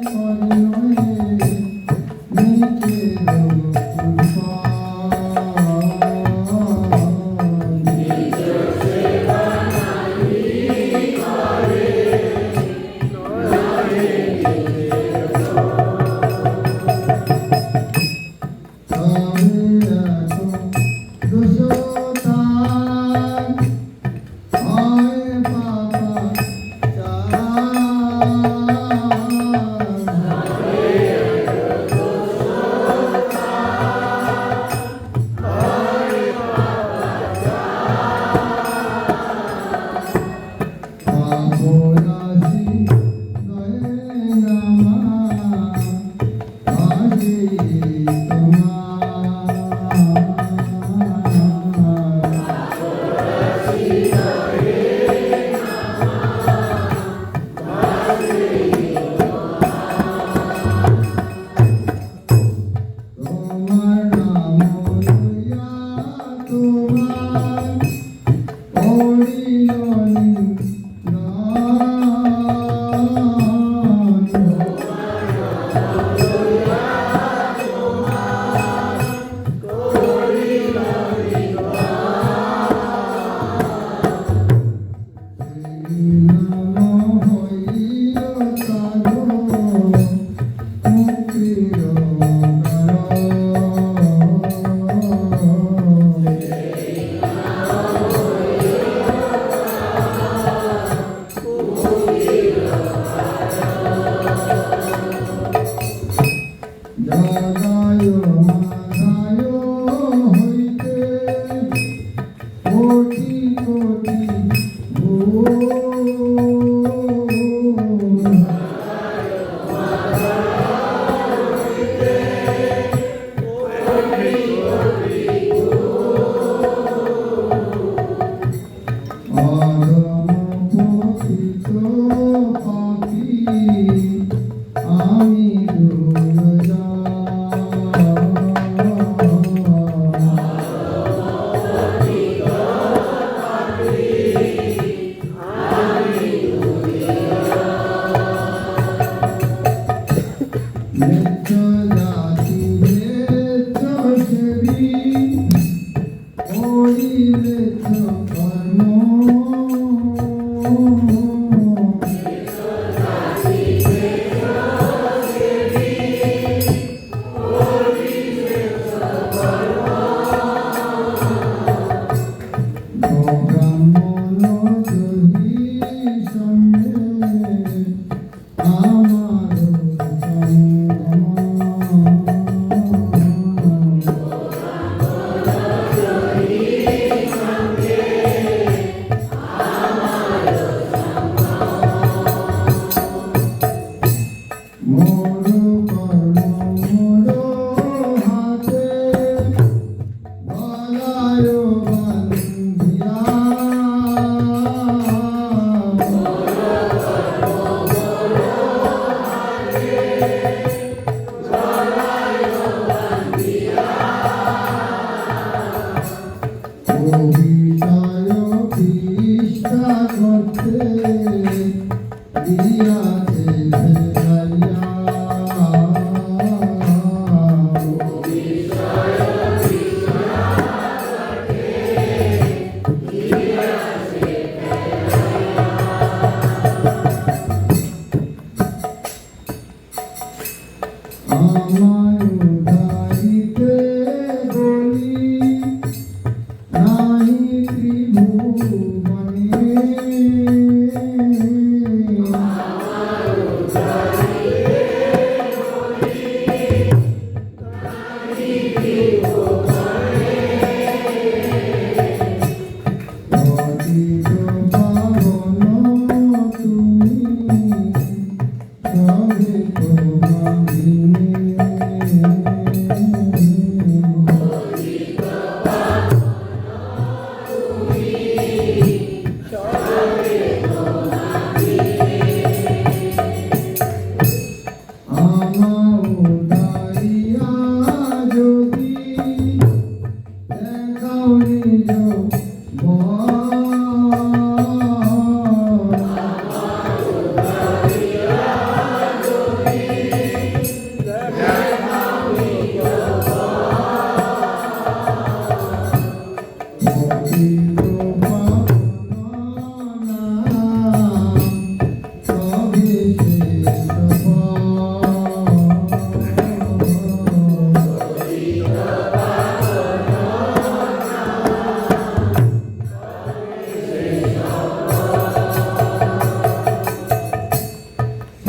করয় নিজের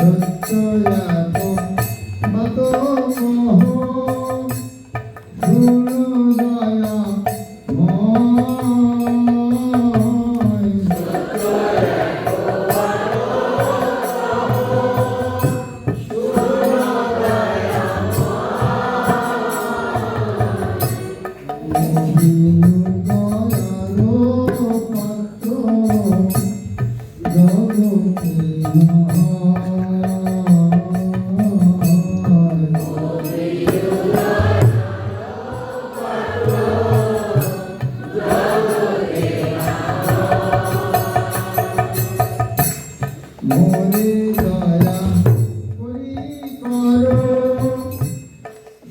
সত্যয়াত বাত মোহ শুনো দয়া মোরে দয়া করি করো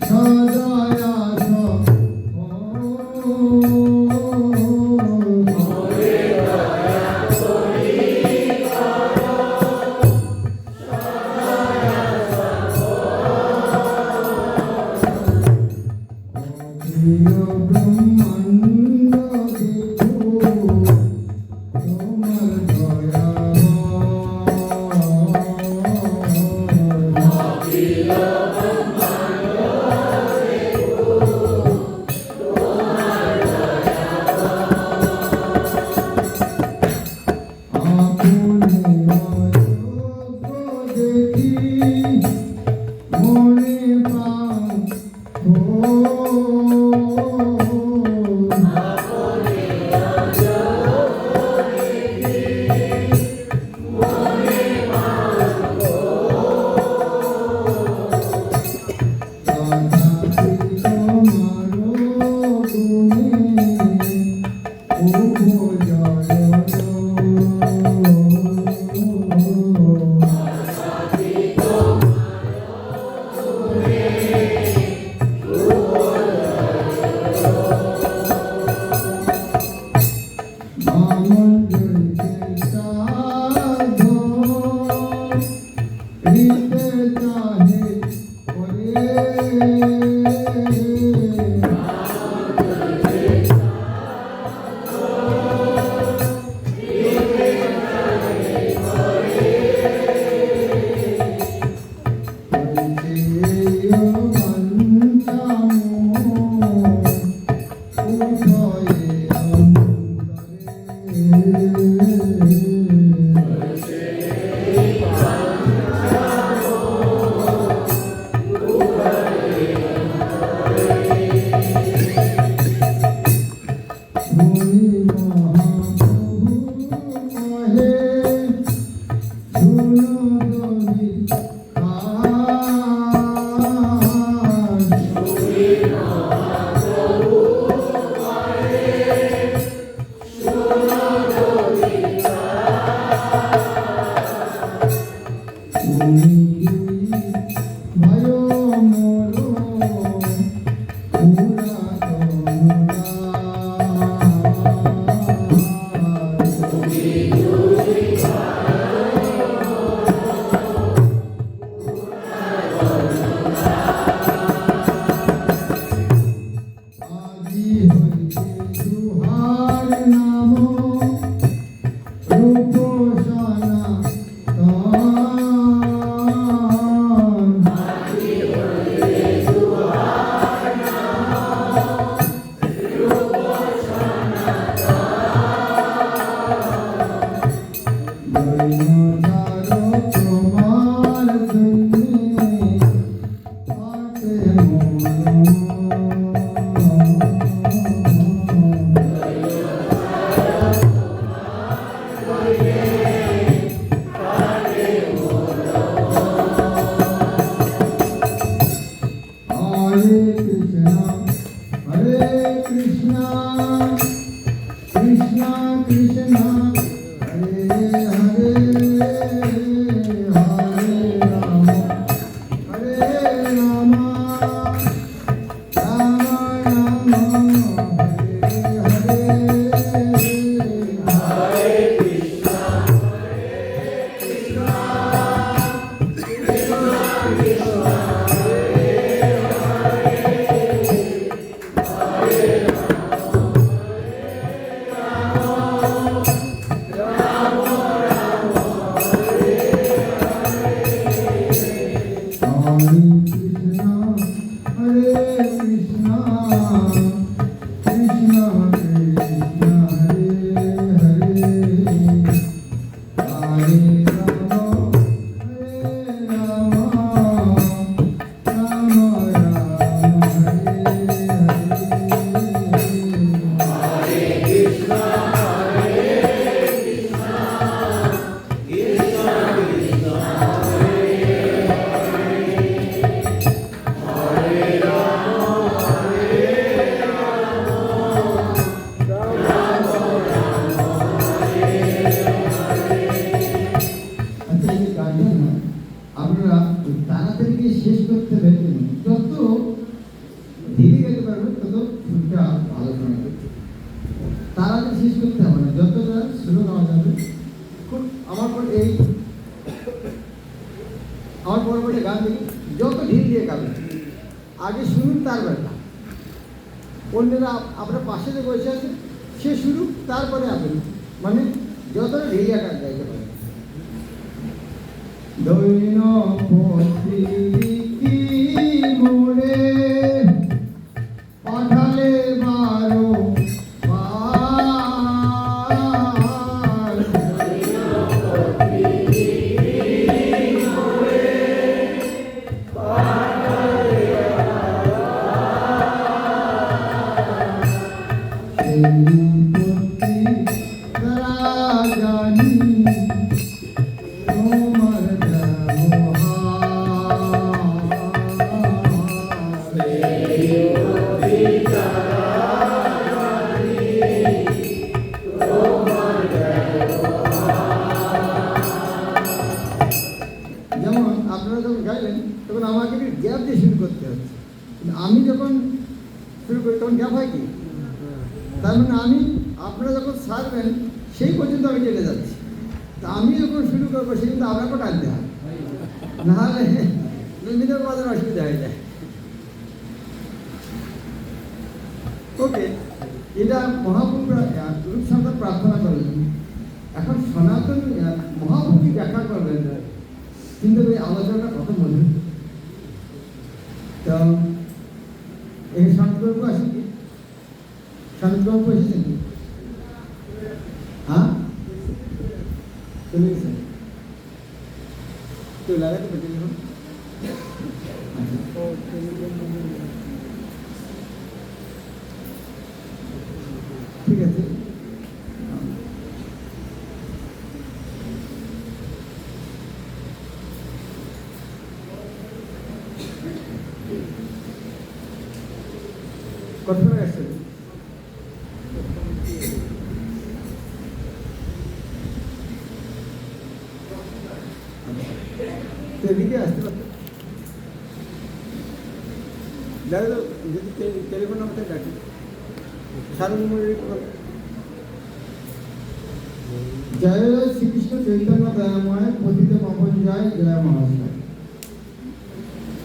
সদয়া ব্রহ্মাণ্ড দেখো তোমার দয়া মনে পাও Krishna Krishna Hare Hare আচ্ছা, এই গানটা না আপনারা তাড়াতাড়ি গিয়ে শেষ করতে পারবেন, যত ধীরে গেতে পারবেন তত সুরটা ভালো শোনাবে। তাড়াতাড়ি শেষ করতে হবে না, যতটা স্লো গাওয়া যাবে। খুব আমার পরবর্তী গান দেখি যত ঢিল দিয়ে গাবেন, আগে শুনুন তারপরে অন্যরা আপনার পাশে যে বসে আছে সে শুরু, তারপরে আপনি মানে যতটা ঢিলিয়া গান গাইতে পারেন। দৈন পত্রিকি মোড়ে পাঠালে 12 বার, সেই পত্রি তারা জানি তোমার যেমন আপনারা যখন গাইলেন তখন আমাকে একটু গ্যাপ দিয়ে শুরু করতে হচ্ছে, কিন্তু আমি যখন শুরু করি তখন গ্যাপ হয় কি? তার মানে আমি আপনারা যখন ছাড়বেন সেই পর্যন্ত আমি চলে যাচ্ছি, তা আমি যখন শুরু করবো সেই কিন্তু আপনাকেও টানতে হয়, নাহলে নন্দিনের বাজার অসুবিধা হয়ে যায়। ওকে, এটা মহাপ্রভু রূপ সন্তান প্রার্থনা করলেন। এখন সনাতন মহাপ্রভু ব্যাখ্যা করবেন, কিন্তু এই আলোচনাটা কত মধুর। তো এই সন্তগল্প আছে কি? সন্তগল্প এসেছেন কি? হ্যাঁ, চলে গেছেন? কেউ লাগাতে পারছেন এখন? ঠিক আছে, কথা আসছে এদিকে আসতে পারতো, যারা যদি টেলিফোন নাম্বারটা ডাকি জয় শ্রীকৃষ্ণ চৈতন্য দয়াময় পতিত পাবন জয় জয় মহাশয়।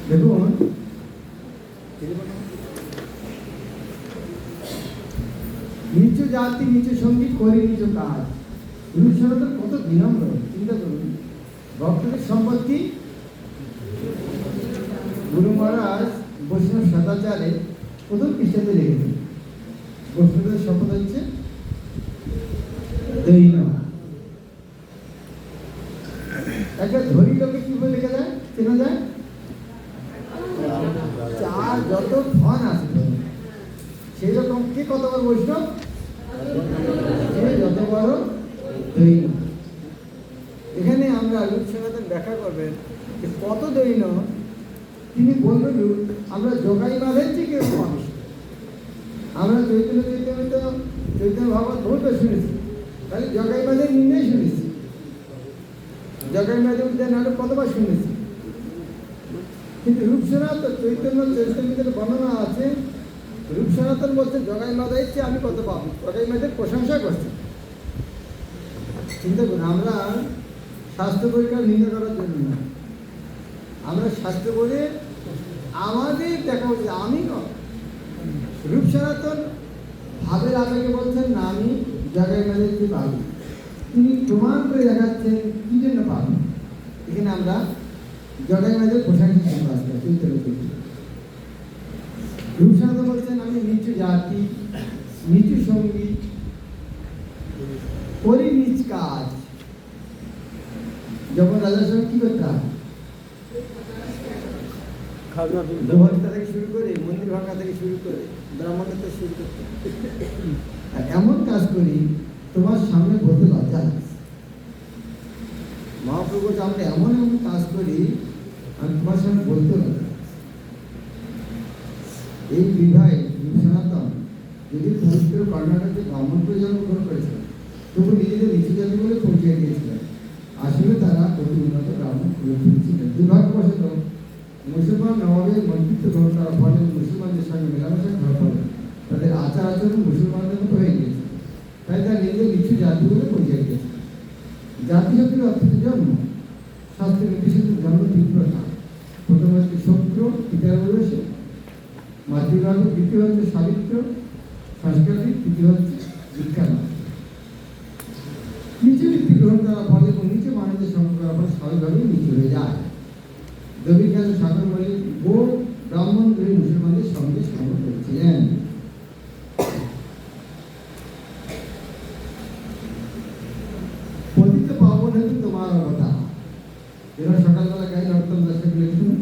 দেখুন নিচু জাতি নিচু সঙ্গীত করি নিচু কাজ, রূপ সনাতন কত বিনম্র। চিন্তা করুন, ভক্তদের সম্পত্তি গুরু মহারাজ বৈষ্ণব সদাচারে প্রথম পৃষ্ঠাতে লিখেছেন। বৈষ্ণবদের শপথ হচ্ছে দৈন। একটা ধনী লোকে কি বলে লেখা যায়, চেনা যায়? চার যত ধন আছে সেই রকম কে কত বড় বৈষ্ণব, সে যত বড় দৈন। এখানে আমরা রূপ সনাতন ব্যাখ্যা করবেন যে কত দৈন। তিনি বলবেন আমরা যোগাই বাঁধেছি কিরকম মানুষ। আমরা চৈতন্য ভাগবত বহুবার শুনেছি, তাহলে জগাই বাঁধে নিন্দে শুনেছি, জগাই বাঁধে উদ্যান আরো কতবার শুনেছি। কিন্তু রূপ সনাতন চৈতন্যের বর্ণনা আছে, রূপ সনাতন বলছে জগাই বাঁধাই চেয়ে আমি কত পাবো, জগাই বাঁধের প্রশংসা করছি। চিন্তা করুন, আমরা স্বাস্থ্য পরীক্ষা নিন্দা করার জন্য না, আমরা স্বাস্থ্য করে আমাদের দেখা উচিত আমি নয়। রূপ সনাতন ভাবের আবেগে বলছেন না আমি জায়গায় মেলে কি পাবো, তিনি প্রমাণ করে দেখাচ্ছেন কি জন্য পাবো। এখানে আমরা জগাই মাঝে পোশাক আসবে চিন্তা করতে রূপসানন্দ বলছেন আমি নিচু জাতি নিচু সঙ্গী করি নিজ কাজ। যখন রাজার সঙ্গে কি করতাম খাজনা গোহত্যা থেকে শুরু করে মন্দির ভাঙা থেকে শুরু করে ব্রাহ্মণের থেকে শুরু করতে আর এমন কাজ করি তোমার সামনে বলতে লজ্জা লাগছে। মহাপ্রভু বলছে, আমরা এমন এমন কাজ করি আমি তোমার সামনে বলতে লজ্জা লাগছে। এই বিবাহে সনাতন যদি পবিত্র কর্ণাটকে ব্রাহ্মণকে জন্মগ্রহণ করেছিলেন তবু নিজেদের নিচু জাতি বলে পরিচয় দিয়েছিলেন। আসলে তারা অতি উন্নত ব্রাহ্মণ ছিলেন। দুর্ভাগ্যবশত মুসলমান নবাবের মন্ত্রিত্ব গ্রহণ করার ফলে মুসলমানদের সঙ্গে মেলামেশা করার ফলে তাদের আচার আচরণ মুসলমানদের মতো হয়ে গিয়েছে। তাই তারা নিজেদের নিচু জাতি বলে পরিচয় দিয়েছে। জাতি শক্তির অর্থ জন্ম, শাস্ত্রে নির্দেশিত জন্ম তীব্রতা। প্রথম হচ্ছে শুক্র পিতার বয়সে, মাতৃভাগ, দ্বিতীয় হচ্ছে সাবিত্র সংস্কৃতি, তৃতীয় হচ্ছে বিজ্ঞান। নিচু ভিত্তি গ্রহণ করার ফলে এবং নিচু মানুষের সঙ্গে করার ফলে স্বাভাবিকভাবেই নিচু হয়ে যায়। দেবীকালে সাগর বলে গো ব্রাহ্মণ করে মুসলমানদের সঙ্গে সঙ্গ করেছিলেন। পতিত পাবন হেতু তোমার অবতার। এরা সকালবেলা গাই নর্তন দাসকে লিখুন,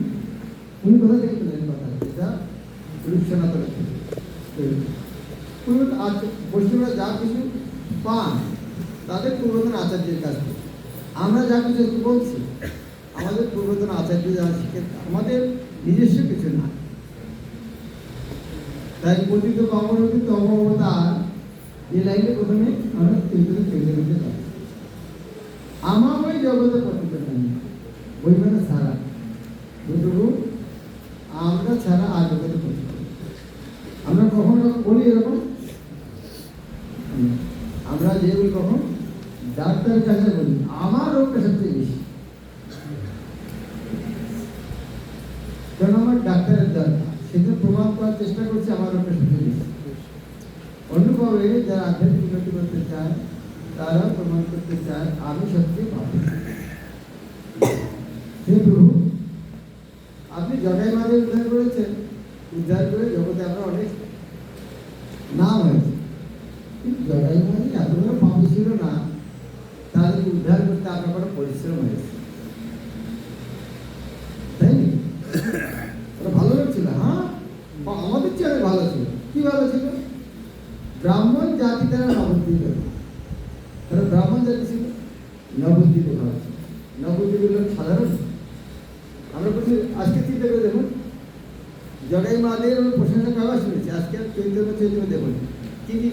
উনি কোথা থেকে পেলেন কথা? এটা রূপসনাতন বৈষ্ণবরা যা কিছু পান তাদের পূর্বতন আচার্যের কাছ থেকে। আমরা যা কিছু বলছি আমাদের পূর্বতন আচার্য যারা শিখে, আমাদের নিজস্ব কিছু না। তাই পতিত পাবন কিন্তু অবতার এই লাইনে প্রথমে আমরা তৈরি করতে পারি। আমার ওই জগতে পতিত নাই, ওই মানে ছাড়া বুঝবো আমরা ছাড়া আর জগতে পতিত। আমরা কখনো বলি এরকম, আমরা যে বলি কখন ডাক্তারের কাছে বলি আমার রোগটা সবচেয়ে বেশি, কারণ আমার ডাক্তারের দরকার, সেটা প্রমাণ করার চেষ্টা করছে আমার রোগটা সবচেয়ে বেশি। অনুভবে যারা আধ্যাত্মিক উন্নতি করতে চায় তারা প্রমাণ করতে চায় আমি সবচেয়ে ভালো। হে প্রভু, আপনি জগাই মাঝে উদ্ধার করেছেন, উদ্ধার করে জগতে আমরা অনেক নাম হয়েছে, কিন্তু জগাই মাঝে এতগুলো পাপি ছিল না, তাদেরকে উদ্ধার করতে আপনার কোনো পরিশ্রম হয়েছে, তাই না? ওরা ভালো লোক ছিল, হ্যাঁ আমাদের চেয়ে ভালো ছিল। কি ভালো ছিল? ব্রাহ্মণ জাতি তারা নবদ্বীপ, তারা ব্রাহ্মণ জাতি ছিল, নবদ্বীপে ভালো ছিল। নবদ্বীপের লোক সাধারণ। আমরা বলছি আজকে চিন্তা করে দেখুন, জগাই মাদের প্রশংসা কাবার শুনেছি, আজকে চৈতন্য দেখুন কি কি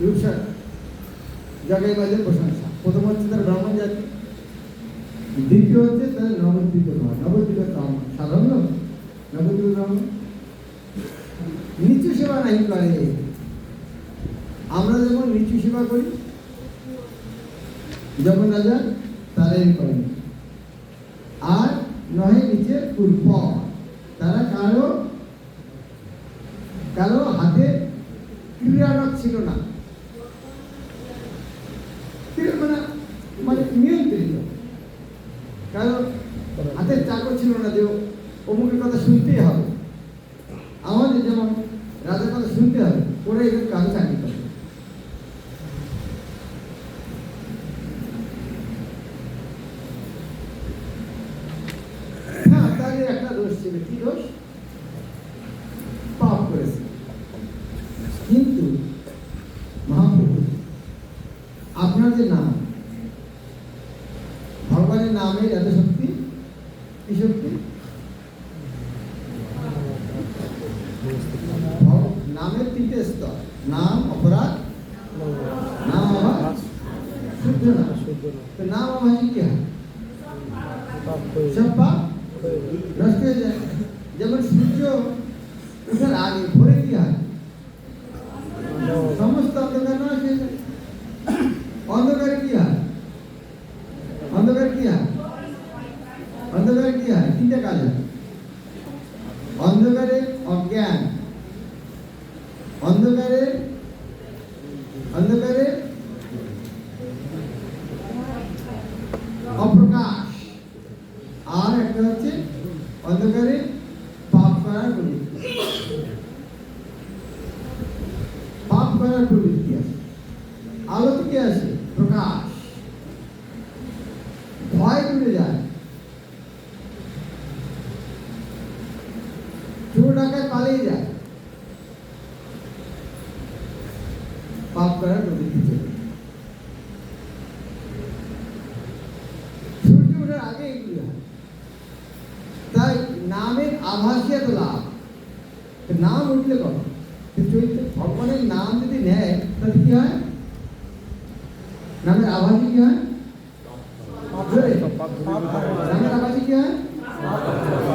রূপসা জগাই মাদের প্রশংসা। প্রথম হচ্ছে তার ব্রাহ্মণ জাতি, দ্বিতীয় হচ্ছে তার নবদ্বীপের ঘর। নবদ্বীপের ব্রাহ্মণ সাধারণ লোক, নবদ্বীপের ব্রাহ্মণ নিচু সেবা নাই করে। আমরা যেমন নিচু সেবা করি, যখন রাজা তারাই করেন, আর নহে নিচের পূর্ব, তারা কারো কারো হাতে ক্রিয়ারক ছিল না, মানে নিয়ন্ত্রিত, কারো হাতের চাকর ছিল না যে অমুকের কথা শুনতেই হবে। আমাদের যেমন রাজার কথা শুনতে হবে, ওরা এদের কাজে চাকরি করে। হ্যাঁ, তাদের একটা দোষ ছিল। কি দোষ? পাপ করেছে। কিন্তু মহাপ্রভু আপনার যে নাম, ভগবানের নামের এত শক্তি, কি শক্তি? নামের তিনটে স্তর, নাম, অপরাধ, নাম আবার শুদ্ধ নাম। তো নাম আমার কি হয়? সব পাপ নষ্ট হয়ে যায়। যেমন সূর্য উঠার আগে ভোরে কি হয়? সমস্ত অন্ধকার নষ্ট হয়ে যায়। অন্ধকারে কি হয়? অন্ধকার কি হয়? অন্ধকারে কি হয়? তিনটা কাজ হয়। অন্ধকারে অজ্ঞান, অন্ধকারে অন্ধকারে অপ্রকাশ, আর একটা হচ্ছে অন্ধকারে পাপ করার প্রবৃত্তি। পাপ করার প্রবৃত্তি আছে, আলো থেকে আসে প্রকাশ, ভয় উঠে যায়, চোর ডাকাত পালিয়ে যায়, পাপ করার প্রবৃত্তি চলে। সূর্য ওঠার আগে এগুলি হয়। তাই নামের আভাসই এত লাভ। নাম উঠলে কখন চরিত্র ভগবানের নাম যদি নেয় তাহলে কি হয়? নামের আভাসই কি হয়? নামের আভাসই কি হয়?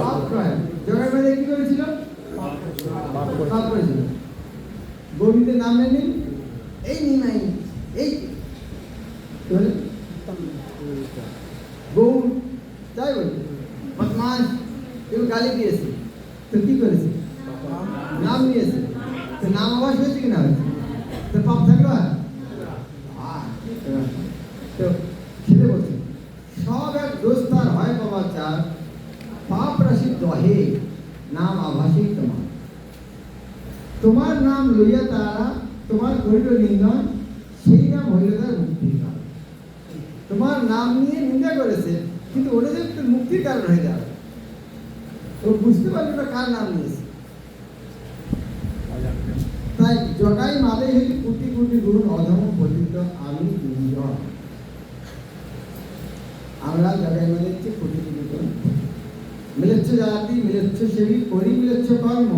পাপ হয়। জগার বেলা কি করেছিল? পাপ করেছিল। গোবিন্দের নাম নেই, এই নিমাই, এই গৌর, তাই বলি বদমাস, কেউ গালি দিয়েছে তো কি করেছে? নাম নিয়েছে, তো নাম আবাস হয়েছে কিনা হয়েছে? তো পাপ থাকলো আর তো খেতে বলছে সব এক দোস্তার হয় বাবা চার, পাপ রাশি দহে নাম আভাসই তোমার। তোমার নাম লইয়া তারা তোমার করিল নিন্দন, সেই নাম হইল তার মুক্তির কারণ। তোমার নাম নিয়ে নিন্দা করেছে, কিন্তু ওটা যে একটু মুক্তির কারণ হয়ে যাবে। ও বুঝতে পারলো না কার নাম নিয়েছে। তাই জগাই মালে হইতে কোটি কোটি গুণ অধম পতিত আমি দুর্জন। আমরা জগাই মালে হচ্ছে কোটি কোটি গুণ, মিলেচ্ছ জাতি, মিলেচ্ছ সেবী, করি মিলেচ্ছ কর্ম,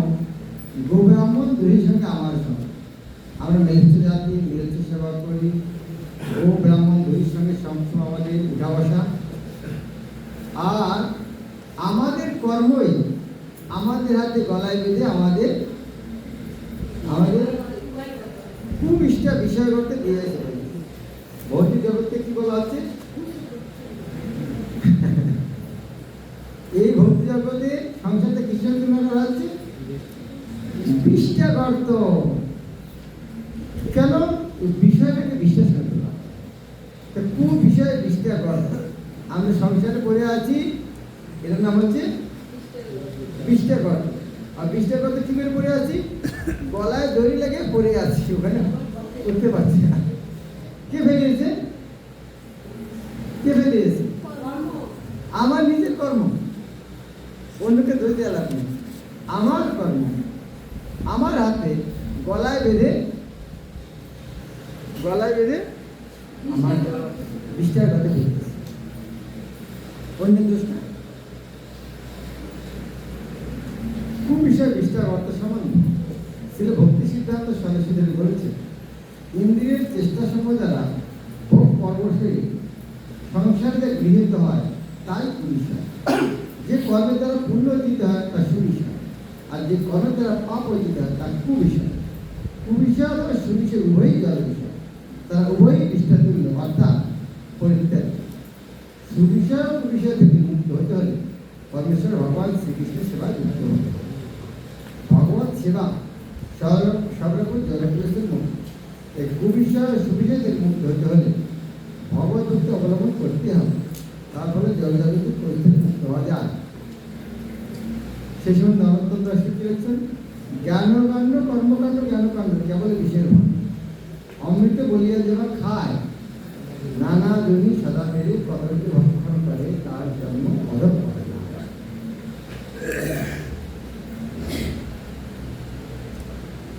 গো ব্রাহ্মণ দুই সঙ্গে আমার সঙ্গে। আমরা মিলেচ্ছ জাতি, মিলেচ্ছ সেবা করি, গো ব্রাহ্মণ দুই সঙ্গে সবসময় আমাদের উঠা বসা। আর আমাদের কর্মই আমাদের হাতে গলায় বেঁধে আমাদের আমাদের খুব ইষ্ট বিষয় করতে দিয়েছে। ভৌতিক জগৎকে কি বলা হচ্ছে? এই ভৌতিক জগতে সংসারটা কিসের জন্য করা হচ্ছে? বিষ্ঠা গর্ত। কেন? বিষয়টাকে বিশ্বাস করতে পারে, খুব বিষয়ে বিষ্ঠা গর্ত। আমরা সংসারে পড়ে আছি, এটার নাম হচ্ছে বিষ্ঠা গর্ত। আর বিষ্ঠা গর্ত কি করে পড়ে আছি? গলায় দড়ি লেগে পড়ে আছি, ওখানে উঠতে পারছি না। কে ফেলিয়েছে? কে ফেলিয়েছে? আমার নিজের কর্ম, অন্যকে দোষ দেওয়া লাভ নেই। আমার কর্ম, আমার হাতে গলায় বেঁধে আমার বিষ্ঠার কথা বলতেছে, অন্যের দোষ না। খুব বিষয় বিষ্ঠার অর্থ সমান ছিল। ভক্তি সিদ্ধান্ত সরস্বতী বলেছে, ইন্দ্রিয়ের চেষ্টা সময় দ্বারা ভোগ পরবশী সংসারে গৃহীত হয় তাই কুবিষয়। যে কর্মের দ্বারা পুণ্য অর্জিত হয় তা সুবিষয়, আর যে কর্মের দ্বারা পাপ অর্জিত হয় তা কুবিষয়। কুবিষয় অথবা সুবিষয় উভয়ই জল বিষয়, তারা উভয়ই বিষ্ঠা তুল্য, অর্থাৎ পরিত্যাগ। সুবিষয় ও কুবিষয় থেকে মুক্ত হতে হলে পরমেশ্বর ভগবান শ্রীকৃষ্ণের সেবা যুক্ত হতে হবে। ভগবত সেবা সর্বরকম জগৎপ্রসের মুক্ত। এই কুবিষয় ও সুবিষয় থেকে মুক্ত হতে হলে ভগবত ভক্তি অবলম্বন করতে হবে। তার ফলে জলজাগতিক পরিস্থিতি মুক্ত হওয়া যায়। সেই সময় নরোত্তম দাস কি হচ্ছেন? জ্ঞানকাণ্ড কর্মকাণ্ড জ্ঞানকাণ্ড কেবল বিষয়ের ভাব। অমৃত বলিয়া যারা খায়, নানা জনি সদা মেরে কদরকে ভক্ষণ করে, তার জন্ম অধম করে না।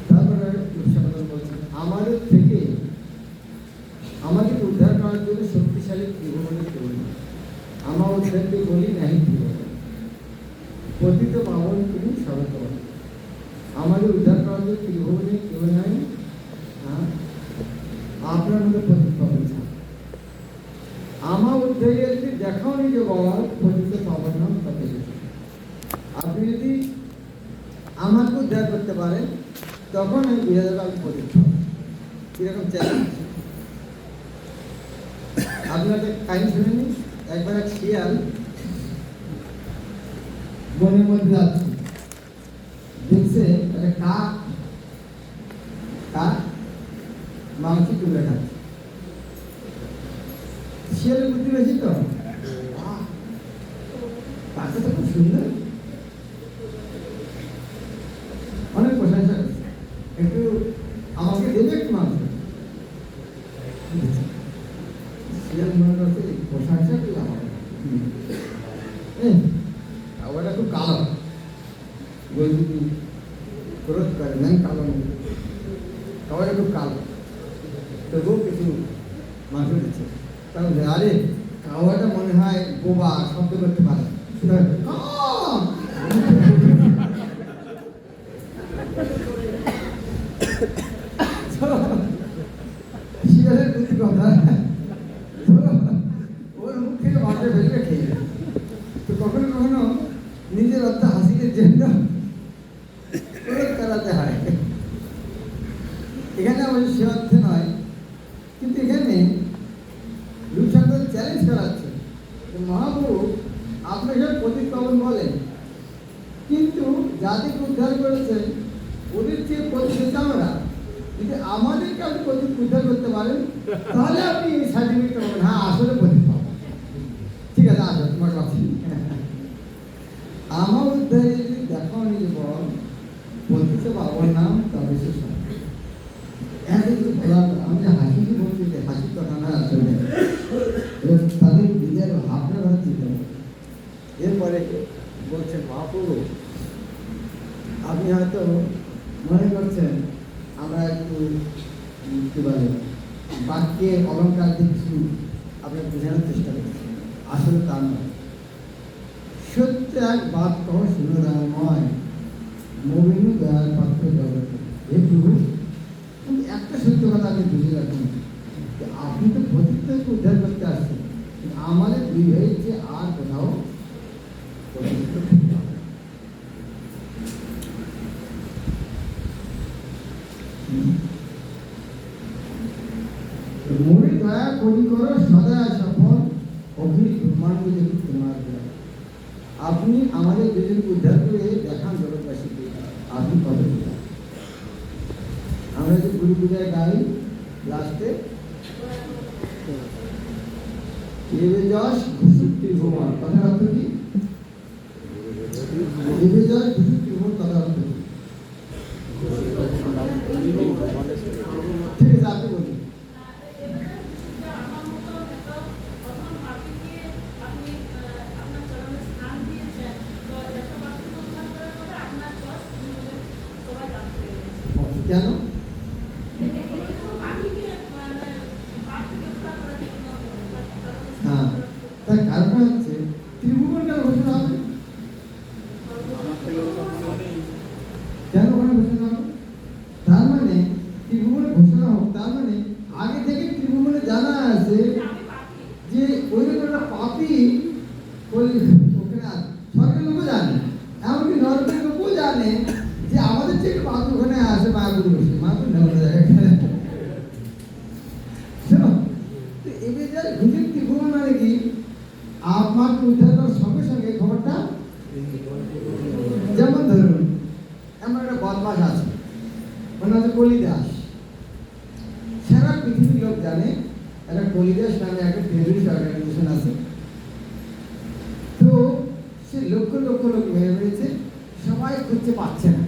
তারপরে বলছেন, আমাদের থেকে আমাদের উদ্ধার করার জন্য শক্তিশালী ত্রিভুবনের কেউ নেই। আমার উদ্ধারকে বলি নাই ত্রিভুবন, পতিত পাবন তুমি সর্বতম। আমাদের উদ্ধার করার জন্য ত্রিভুবনে কেউ নাই। আপনার মধ্যে পতিত পাবন ছাড়া আমার উদ্ধারকে দেখাও নি যে বাবা পতিত পাবন নাম তাতে। আপনি যদি আমাকে উদ্ধার করতে পারেন তখন আমি বুঝে যাবো আমি পতিত পাবন। কিরকম চ্যালেঞ্জ! আপনাদের কাহিনী শুনেনি? একবার এক শিয়াল বনের মধ্যে যাচ্ছে, দেখছে একটা কাক মাংস তুলে খাচ্ছে। শিয়ালের বুদ্ধি বেশি তো, তাকে তো খুব সুন্দর, অনেক প্রশংসা করছে। একটু আমাকে দেবে একটু মানুষ মনে করছে প্রশংসা করলে আমাকে ওটা খুব কালো বৈদ্যুতিক ক্রোধ করে নাই, কালো নেই, খাবারটা খুব কালো, তবুও কিছু মাংস দিচ্ছে। তাহলে আরে খাওয়াটা মনে হয় বোবা, শব্দ করতে পারে, শিয়ালের বুদ্ধি কথা, ওর মুখ থেকে মাঠে ফেলবে খেয়ে। তো কখনো কখনো নিজের অর্থ হাসিদের জন্য ক্রোধ করাতে হয়। এখানে অবশ্য সে অর্থে নয়, কিন্তু এখানে রূপসাগর চ্যালেঞ্জ করাচ্ছে মহাপ্রভু আপনাকে প্রতিপাবন বলেন, কিন্তু যাদেরকে উদ্ধার করেছেন ওদের চেয়ে প্রতিষ্ঠিত আমরা, যদি আমাদেরকে আপনি উদ্ধার করতে পারেন তাহলে আপনি সার্টিফিকেট পাবেন, হ্যাঁ আসলে প্রতীক পাবেন। ঠিক আছে, আসো তোমার কাছে আমার উদ্ধারে যদি দেখাও নিজে বল বলতেছে বাবার নাম তবে সে আমি যে হাসি বলছি যে হাসির কথা না, আসলে তাদের নিজের ভাবনার কথা চিন্তা করে। এরপরে বলছেন মহাপ্রভু আপনি হয়তো মনে করছেন আমরা একটু কী বলে বাক্যে অলঙ্কার দিয়ে কিছু আপনি বোঝানোর চেষ্টা করছেন, আসলে তা নয়। সত্য এক বাক্য শুনরাময় নবীন দয়ার পাত্র জগৎ। হে প্রভু, কিন্তু একটা সত্য কথা আপনি বুঝে রাখুন, আপনি তো প্রতিটাকে উদ্ধার করতে আসছেন, আমাদের দুই ভাইয়ের চেয়ে আর কোথাও মোরে দয়া করি করো সদা সফল অগ্নি ব্রহ্মাণ্ড দেখি তোমার দয়া। আপনি আমাদের দুজনকে উদ্ধার করে দেখান জগৎবাসীকে আপনি কত পূজা। আমরা যে গুরু পূজায় গাই লাস্টে এবে যশ ঘুষুক ত্রিভুবন, কথার অর্থ কি? এবে যশ ঘুষুক ত্রিভুবন কথার অর্থ কি? ঠিক আছে, আপনি বলুন। কেন? হ্যাঁ, তার কারণটা হচ্ছে ত্রিভুবনটা ঘোষণা হবে কেন? ওখানে ঘোষণা হবে তার মানে ত্রিভুবনে ঘোষণা হোক, তার মানে আগে থেকে ত্রিভুবনে জানা আছে যে ওই একটা পাপি ওখানে আছে। সরকার লোকও জানে, এমনকি নরকের লোকও জানে যে আমাদের যে পাপি ওখানে আছে মায়াপুর বসে, মায়াপুর নেওয়া যায়। এবার যার ঘুষের ত্রিভুবন মানে কি, আপনাকে উদ্ধার করার সঙ্গে সঙ্গে খবরটা, যেমন ধরুন এমন একটা বদমাস আছে, মানে হচ্ছে কলিদাস। সারা পৃথিবীর লোক জানে একটা কলিদাস নামে একটা টেররিস্ট অর্গানাইজেশন আছে। তো সে লক্ষ লক্ষ লোক মেরে ফেলেছে, সবাই খুঁজতে পাচ্ছে না।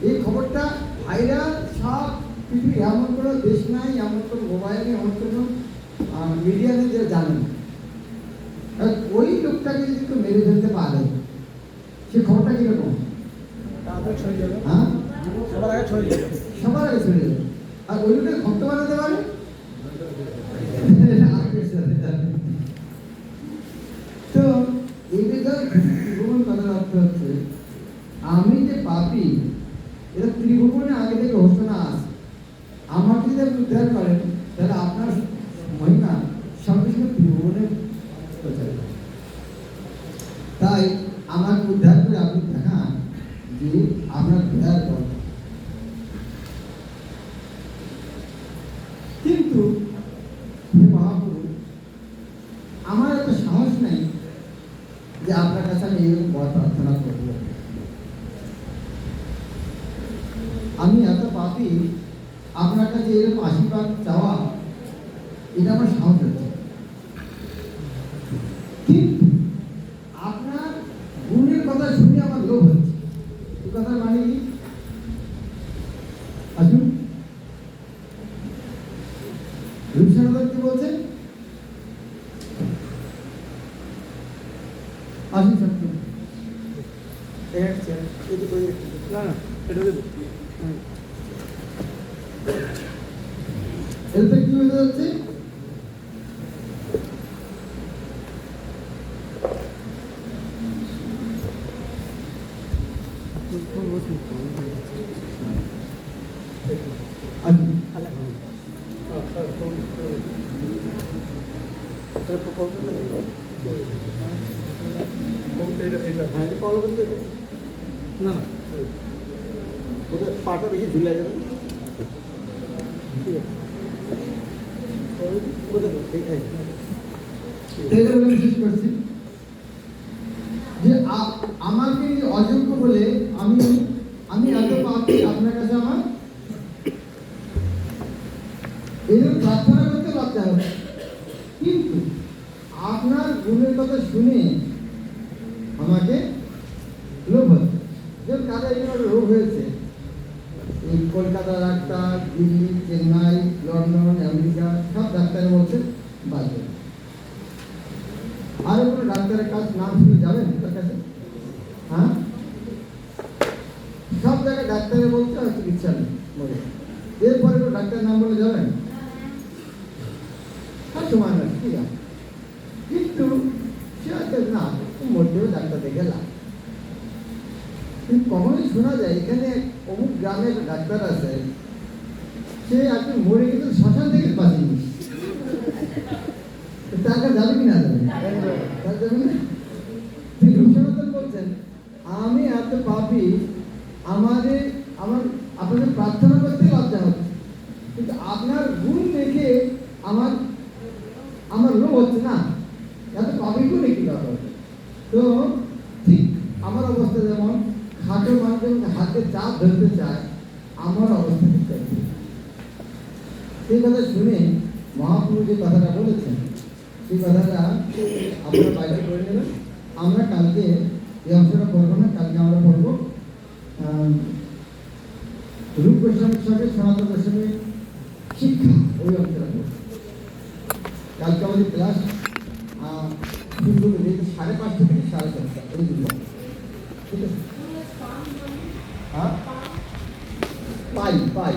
এই খবরটা ভাইরাল, সব পৃথিবী, এমন কোনো দেশ নাই, এমন কোনো মোবাইল নেই, এমন কোনো মিডিয়া নেই যে জানে না। ওই লোকটাকে যদি কেউ মেরে ফেলতে পারে সে খবরটা কিরকম? হ্যাঁ, সবার আগে ছড়িয়ে যাবে। আর ওই লোকটা ভক্ত বানাতে পারে। তো এই ত্রিভুবন কথার অর্থ হচ্ছে আমি যে পাপি, এটা ত্রিভুবনে আগে থেকে ঘোষণা আছে। আমাকে যদি আপনি উদ্ধার করেন তাহলে আপনার মহিমা সঙ্গে সঙ্গে ত্রিভুবনে প্রচার করে। তাই আমাকে উদ্ধার করে আপনি দেখান যে আপনার উদ্ধার করেন। কিন্তু মহাপ্রভু, আমার এত সাহস নেই যে আপনার কাছে আমি এরকম বড় প্রার্থনা করব। আমি এত পাপি, আপনার কাছে এরকম আশীর্বাদ চাওয়া এটা আমার সাহস হচ্ছে। কিন্তু আসুন সত্যি না না এটা দেবো এতে কি হয়ে যাচ্ছে? না পাটা বেশি ঝুলে যাবে এটা বলে আমি শেষ করছি যে আমাকে অযোগ্য বলে আমি এত পাপি, আপনার কাছে আমার এরকম প্রার্থনা করতে লজ্জা হবে, কিন্তু আপনার গুণের কথা শুনে আমাকে লোভ হচ্ছে। যেমন কারো এরকম একটা রোগ হয়েছে, এই Kolkata doctor, Delhi, Chennai, London, America সব ডাক্তার বলছে বাজে। আরো কোনো ডাক্তারের কাজ নাম শুনে যাবেন তার কাছে? হ্যাঁ, সব জায়গায় ডাক্তারে বলছে আর চিকিৎসা নেই বলে, এরপরে কোনো ডাক্তারের নাম বলে যাবেন? আর সময় না, ঠিক আছে, কিন্তু সে হয়তো না মধ্যেও ডাক্তার দেখে লাভ। কিন্তু কখনোই শোনা যায় এখানে অমুক গ্রামে একটা ডাক্তার আছে, সে আপনি মরে কিন্তু শ্মশান থেকে বাঁচিয়ে তার কাছে যাবে কিনা যাবে তার যাবে না। তিনি রূপসনাতন বলছেন, আমি এত পাপি, আমার আপনাদের প্রার্থনা করতে লজ্জা হচ্ছে, কিন্তু আপনার গুণ দেখে আমার লোভ হচ্ছে না, এত পাপি গুণ কি ব্যাপার। তো ঠিক আমার অবস্থা যেমন খাটো মানুষ হাতে চাপ ধরতে চায়, আমার অবস্থা ঠিক আছে। সেই কথা শুনে মহাপ্রভু যে কথাটা বলেছেন, সেই কথাটা আপনারা বাইরে করে নেবেন। আমরা কালকে এই অংশটা পড়বো না, কালকে আমরা পড়বো রূপ গোস্বামীর সঙ্গে সনাতন গোস্বামীর শিক্ষা, ওই অংশটা পড়বো। কালকে আমাদের ক্লাস শুরু 5:30 থেকে 4:30, এই দুটো, ঠিক আছে? হ্যাঁ, পাই পাই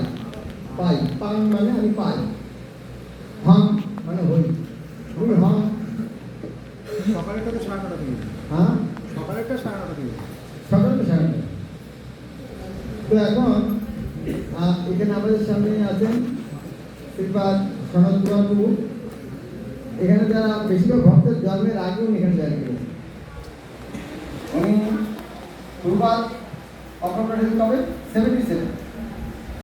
পাই, পান মানে আমি পাই, হং মানে হই, হই হং। সকালেরটা তো 9:30 থেকে, হ্যাঁ, সকালেরটা 9:30 থেকে। সকাল তো সাড়ে নটা। তো এখন এখানে আমাদের সামনে আছেন শ্রীপাদ সনৎ বাবু। এখানে যারা বেশিরভাগ ভক্তের জন্মের আগে উনি এখানে জয়েন করেছেন। উনি পূর্বাদ অপারেটেড কবে 77